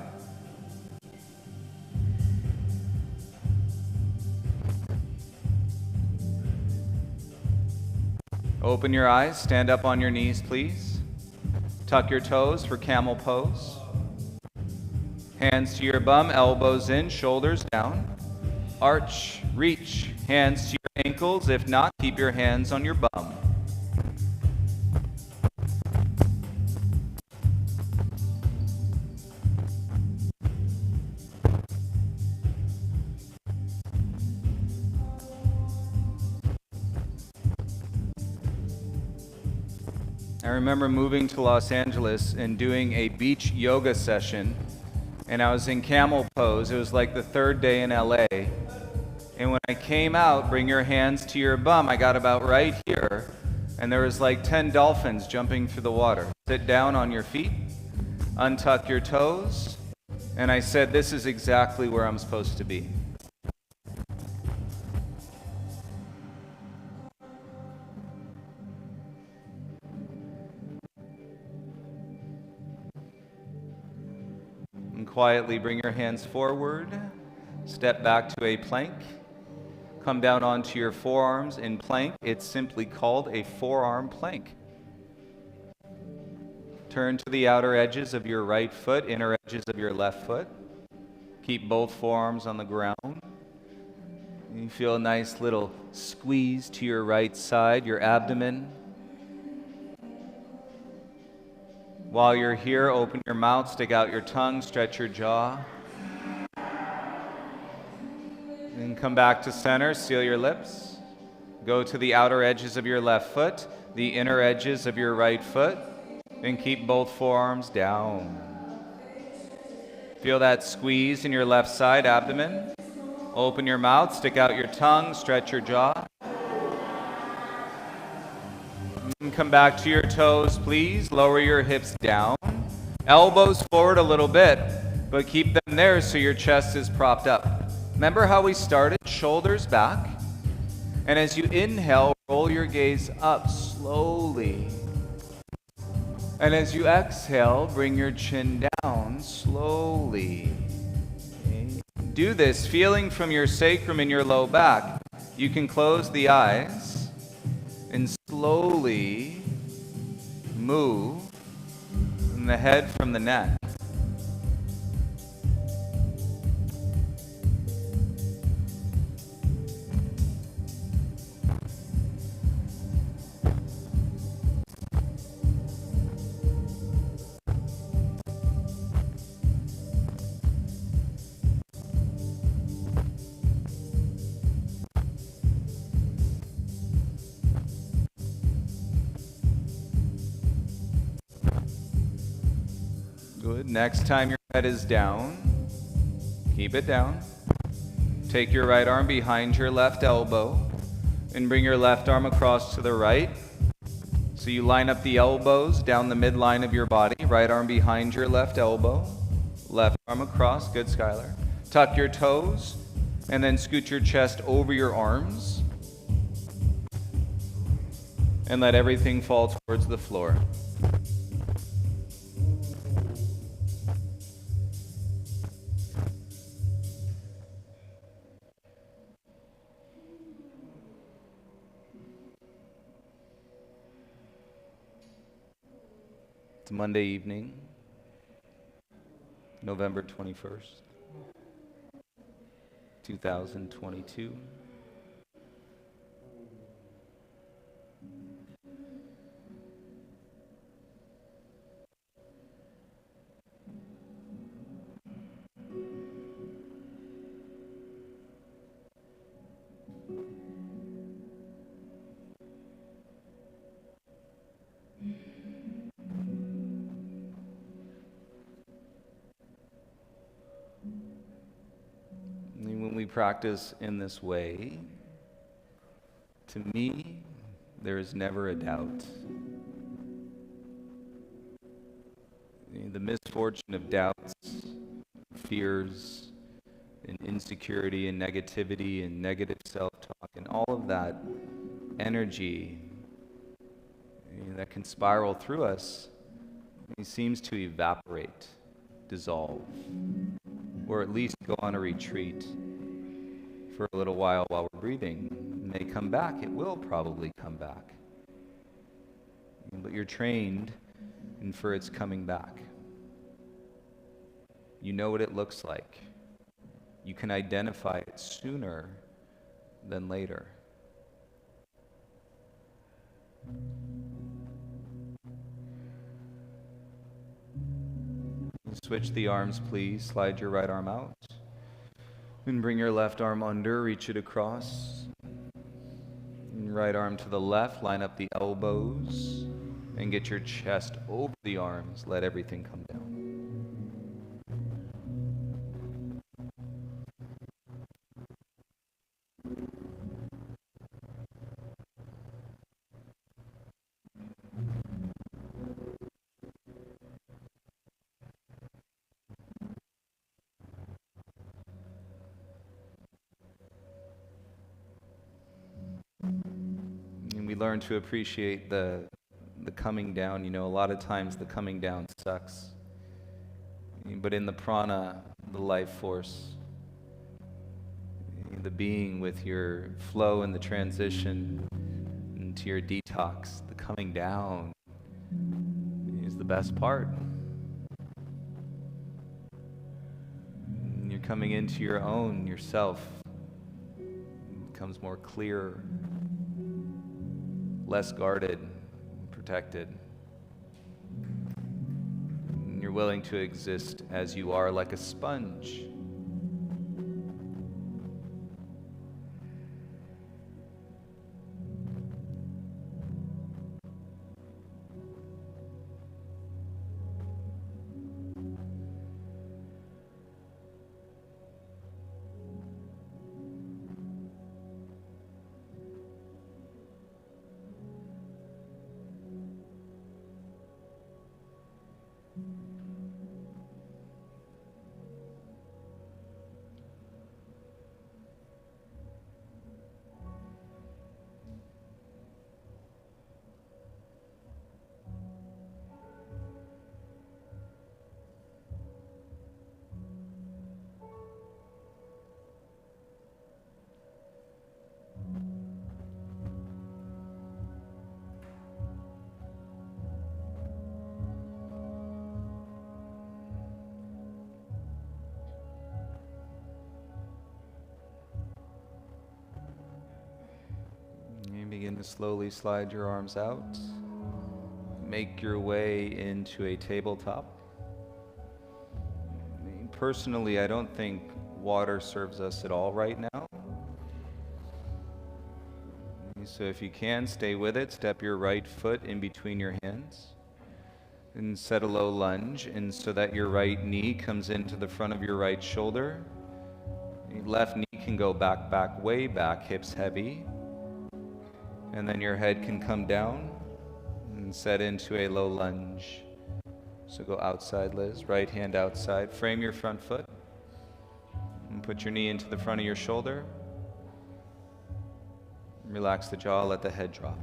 Open your eyes, stand up on your knees, please. Tuck your toes for camel pose. Hands to your bum, elbows in, shoulders down. Arch, reach, hands to your ankles. If not, keep your hands on your bum. I remember moving to Los Angeles and doing a beach yoga session, and I was in camel pose. It was like the third day in LA. And when I came out, bring your hands to your bum, I got about right here, and there was like 10 dolphins jumping through the water. Sit down on your feet, untuck your toes, and I said, this is exactly where I'm supposed to be. And quietly bring your hands forward, step back to a plank, come down onto your forearms in plank. It's simply called a forearm plank. Turn to the outer edges of your right foot, inner edges of your left foot. Keep both forearms on the ground. You feel a nice little squeeze to your right side, your abdomen. While you're here, open your mouth, stick out your tongue, stretch your jaw. And come back to center, seal your lips. Go to the outer edges of your left foot, the inner edges of your right foot, and keep both forearms down. Feel that squeeze in your left side abdomen. Open your mouth, stick out your tongue, stretch your jaw. And come back to your toes, please. Lower your hips down. Elbows forward a little bit, but keep them there so your chest is propped up. Remember how we started? Shoulders back. And as you inhale, roll your gaze up slowly. And as you exhale, bring your chin down slowly. Okay. Do this, feeling from your sacrum in your low back. You can close the eyes and slowly move the head from the neck. Good. Next time your head is down, keep it down. Take your right arm behind your left elbow and bring your left arm across to the right. So you line up the elbows down the midline of your body. Right arm behind your left elbow. Left arm across. Good, Skylar. Tuck your toes and then scoot your chest over your arms. And let everything fall towards the floor. It's Monday evening, November 21st, 2022. When we practice in this way, to me, there is never a doubt. The misfortune of doubts, fears, and insecurity, and negativity, and negative self-talk, and all of that energy that can spiral through us, it seems to evaporate, dissolve, or at least go on a retreat for a little while we're breathing. It may come back. It will probably come back. But you're trained for its coming back. You know what it looks like. You can identify it sooner than later. Switch the arms, please. Slide your right arm out. And bring your left arm under, reach it across. And right arm to the left, line up the elbows. and get your chest over the arms. Let everything come down. And we learn to appreciate the coming down. You know, a lot of times the coming down sucks. But in the prana, the life force, the being with your flow and the transition into your detox, the coming down is the best part. You're coming into your own, yourself. It becomes more clear, less guarded, protected. You're willing to exist as you are, like a sponge. You begin to slowly slide your arms out. Make your way into a tabletop. Personally, I don't think water serves us at all right now. So if you can, stay with it. Step your right foot in between your hands and set a low lunge, and so that your right knee comes into the front of your right shoulder. Your left knee can go back, way back, hips heavy. And then your head can come down and set into a low lunge. So go outside, Liz. Right hand outside. Frame your front foot. And put your knee into the front of your shoulder. Relax the jaw, let the head drop.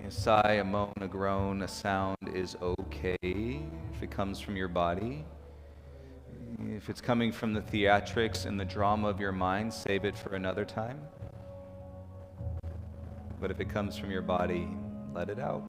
A sigh, a moan, a groan, a sound is okay if it comes from your body. If it's coming from the theatrics and the drama of your mind, save it for another time. But if it comes from your body, let it out.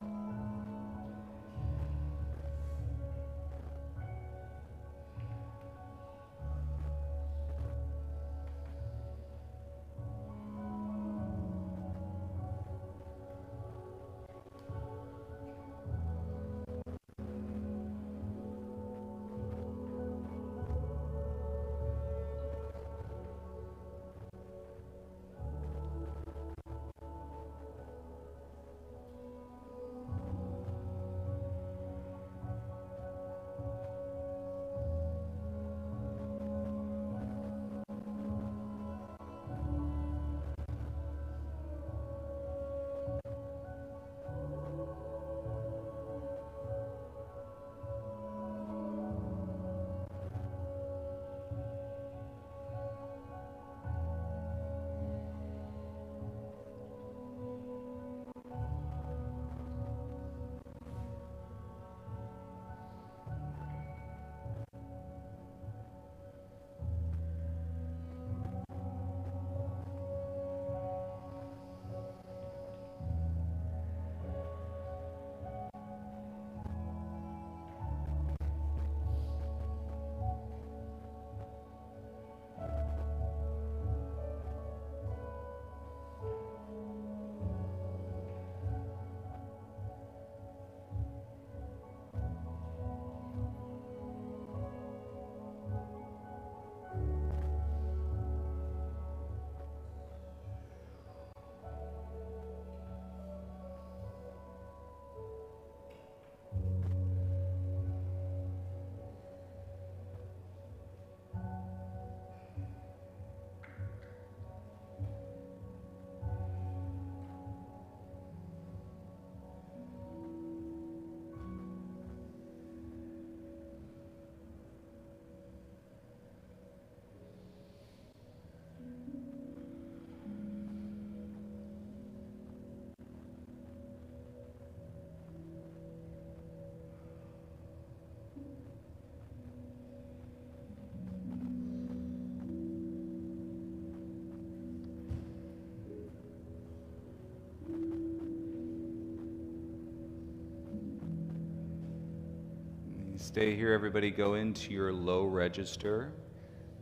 Stay here, everybody. Go into your low register.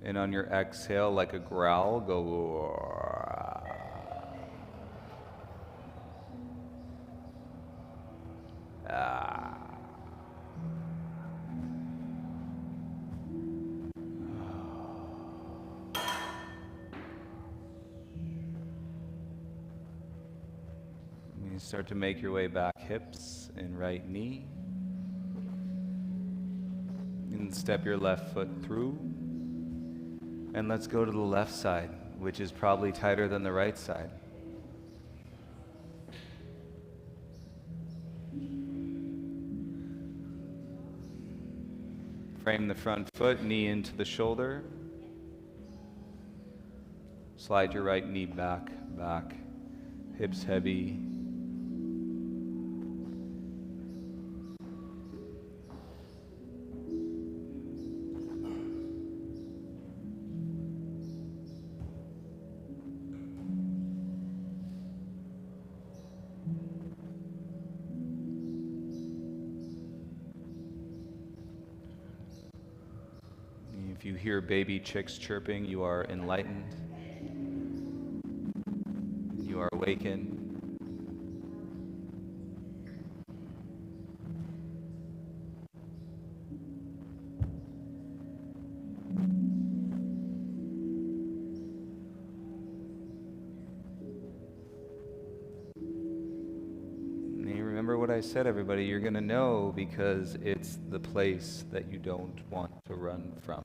And on your exhale, like a growl, go. You start to make your way back, hips and right knee. And step your left foot through. And let's go to the left side, which is probably tighter than the right side. Frame the front foot, knee into the shoulder. Slide your right knee back, hips heavy. If you hear baby chicks chirping, you are enlightened. You are awakened. And you remember what I said, everybody. You're going to know because it's the place that you don't want to run from.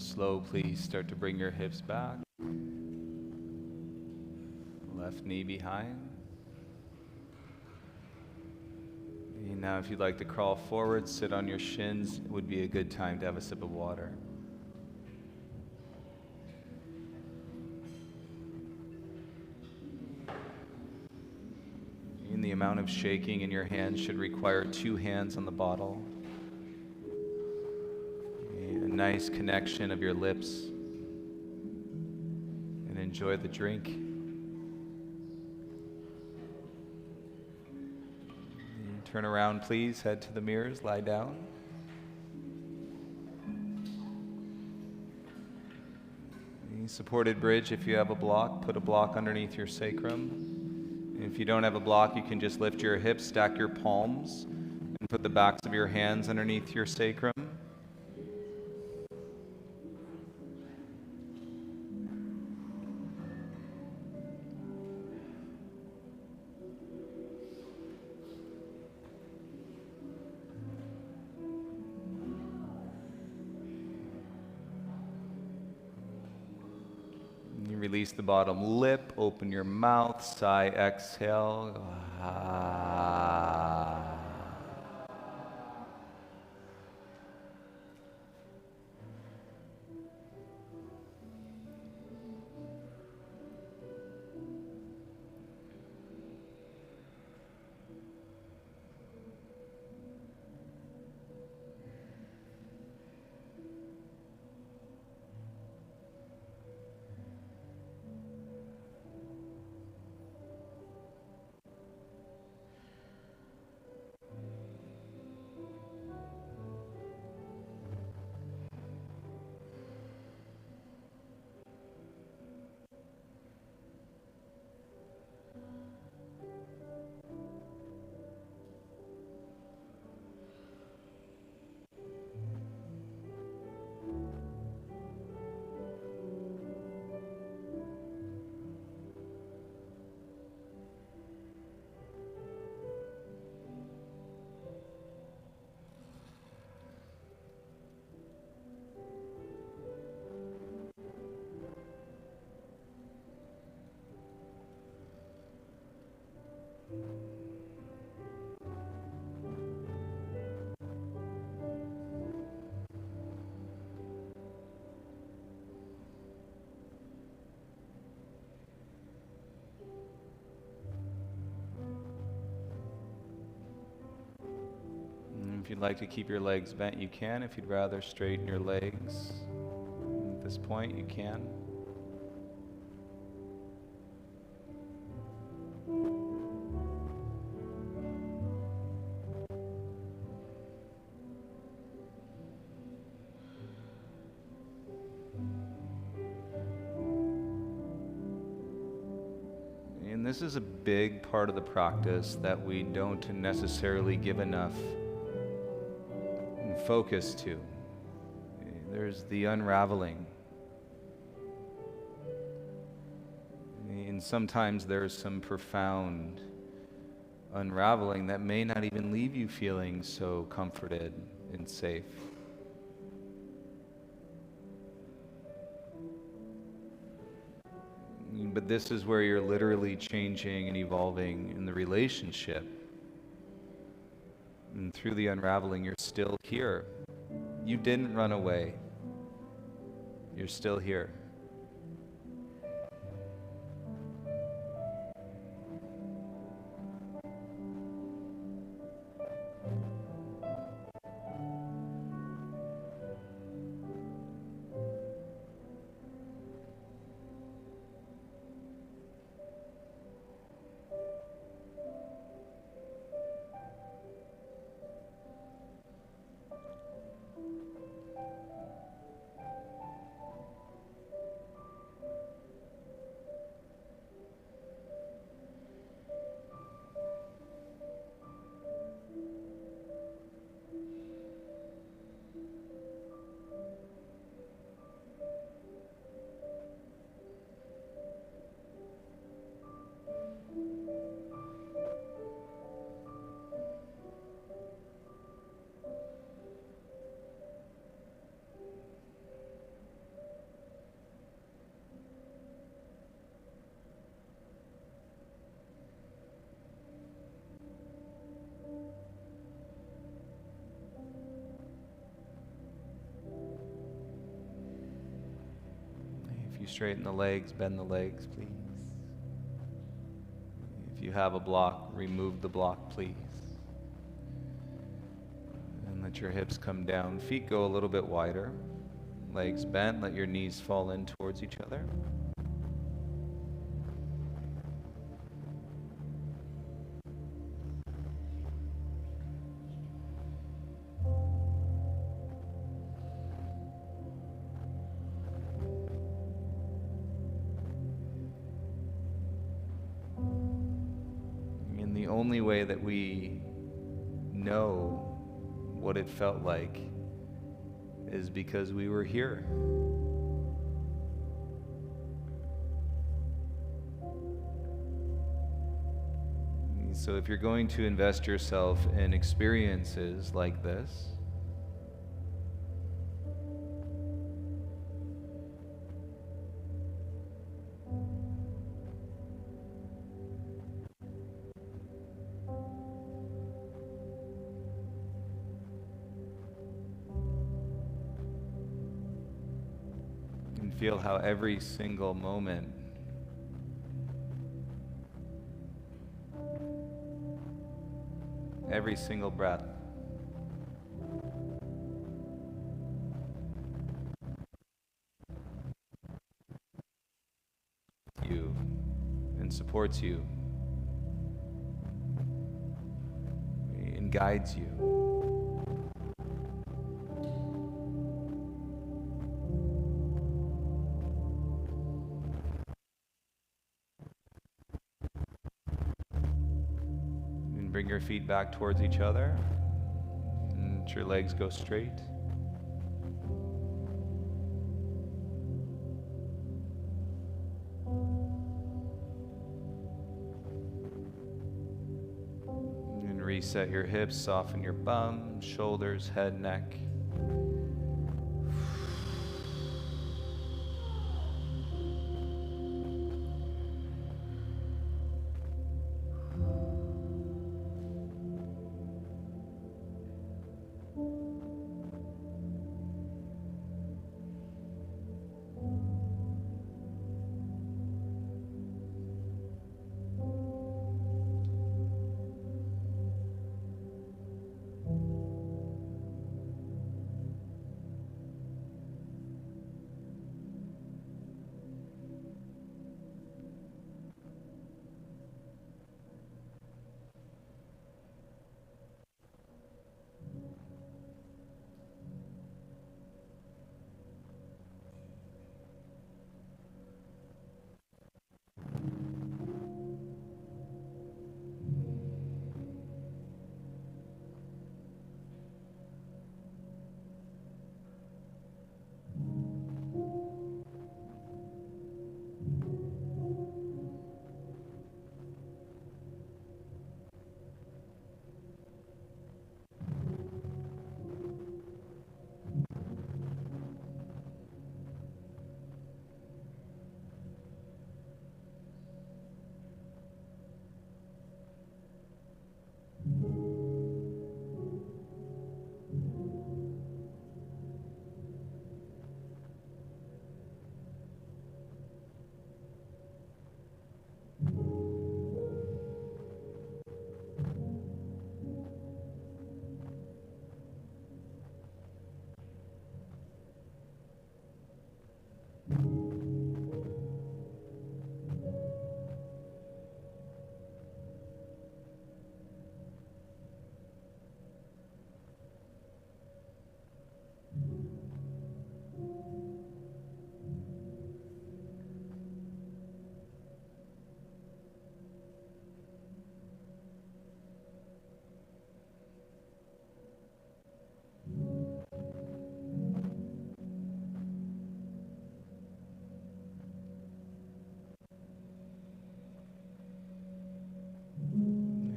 slow, please start to bring your hips back. Left knee behind. And now if you'd like to crawl forward, sit on your shins, it would be a good time to have a sip of water. And the amount of shaking in your hands should require 2 hands on the bottle. And a nice connection of your lips. And enjoy the drink. Turn around, please. Head to the mirrors. Lie down. Supported bridge. If you have a block, put a block underneath your sacrum. And if you don't have a block, you can just lift your hips, stack your palms, and put the backs of your hands underneath your sacrum. Release the bottom lip, open your mouth, sigh, exhale. If you'd like to keep your legs bent, you can. If you'd rather straighten your legs at this point, you can. And this is a big part of the practice that we don't necessarily give enough focus to. There's the unraveling. And sometimes there's some profound unraveling that may not even leave you feeling so comforted and safe. But this is where you're literally changing and evolving in the relationship. And through the unraveling, you're still here. You didn't run away. You're still here. straighten the legs, bend the legs, please. If you have a block, remove the block, please. And let your hips come down. Feet go a little bit wider. Legs bent. Let your knees fall in towards each other. And the only way that we know what it felt like is because we were here. So if you're going to invest yourself in experiences like this, and feel how every single moment every single breath you and supports you and guides you. And bring your feet back towards each other. And let your legs go straight. And reset your hips, soften your bum, shoulders, head, neck.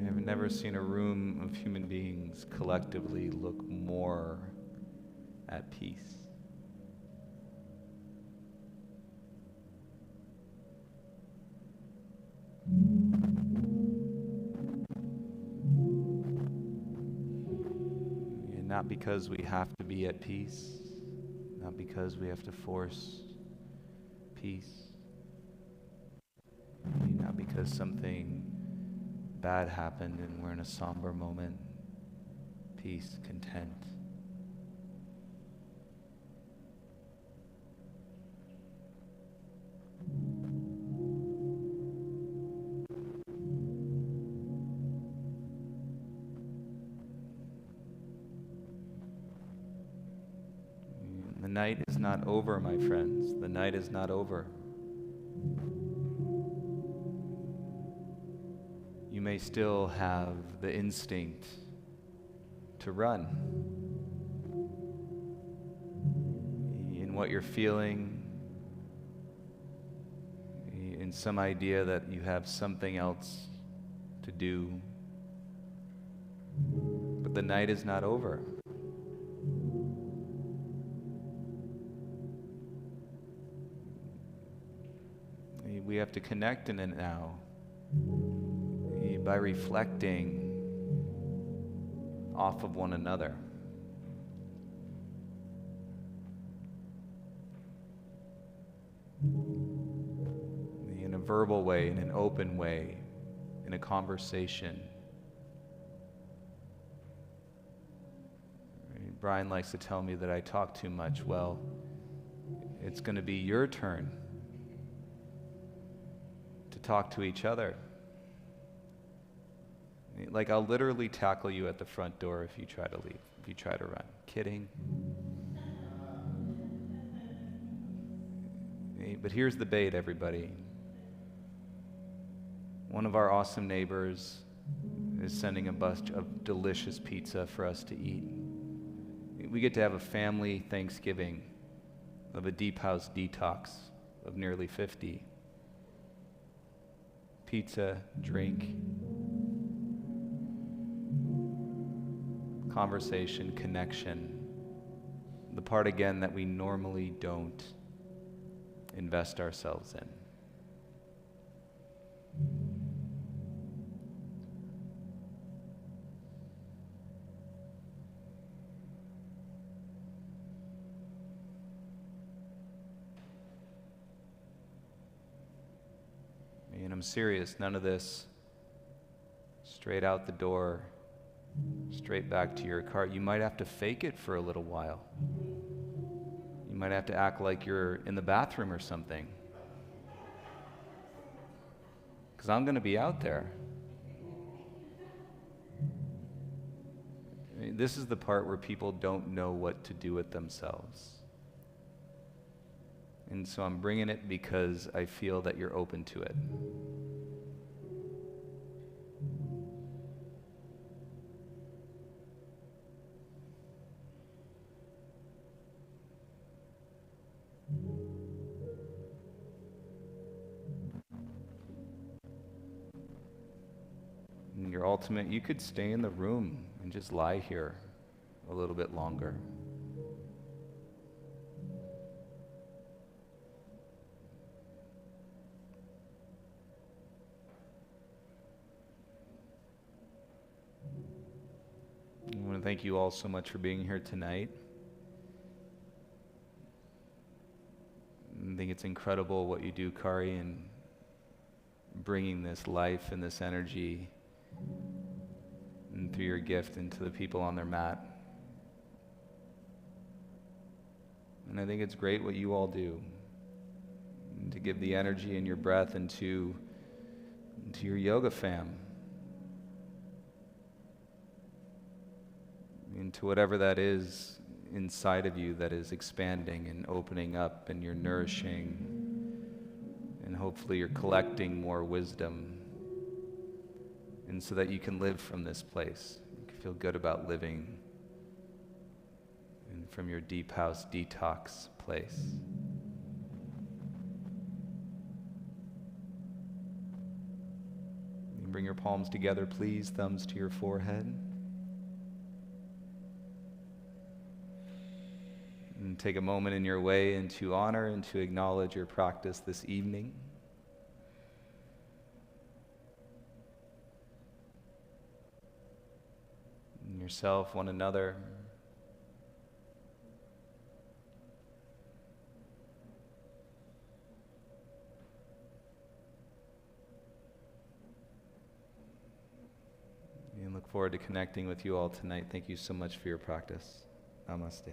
I've never seen a room of human beings collectively look more at peace. And not because we have to be at peace, not because we have to force peace. Not because something bad happened and we're in a somber moment. Peace, content. The night is not over, my friends. The night is not over. You may still have the instinct to run in what you're feeling, in some idea that you have something else to do. But the night is not over. We have to connect in it now by reflecting off of one another. In a verbal way, in an open way, in a conversation. Brian likes to tell me that I talk too much. Well, it's going to be your turn to talk to each other. Like, I'll literally tackle you at the front door if you try to leave, if you try to run. Kidding. But here's the bait, everybody. One of our awesome neighbors is sending a bunch of delicious pizza for us to eat. We get to have a family Thanksgiving of a deep house detox of nearly 50. Pizza, drink, conversation, connection. The part, again, that we normally don't invest ourselves in. And I'm serious, none of this straight out the door, straight back to your car. You might have to fake it for a little while. You might have to act like you're in the bathroom or something. Because I'm going to be out there. This is the part where people don't know what to do with themselves. And so I'm bringing it because I feel that you're open to it. And your ultimate, you could stay in the room and just lie here a little bit longer. I want to thank you all so much for being here tonight. I think it's incredible what you do, Kari, in bringing this life and this energy and through your gift into the people on their mat. And I think it's great what you all do, and to give the energy and your breath into your yoga fam, into whatever that is inside of you that is expanding and opening up, and you're nourishing, and hopefully you're collecting more wisdom, and so that you can live from this place. You can feel good about living and from your deep house detox place. You bring your palms together, please, thumbs to your forehead. And take a moment in your way and to honor and to acknowledge your practice this evening. And yourself, one another. and look forward to connecting with you all tonight. Thank you so much for your practice. Namaste.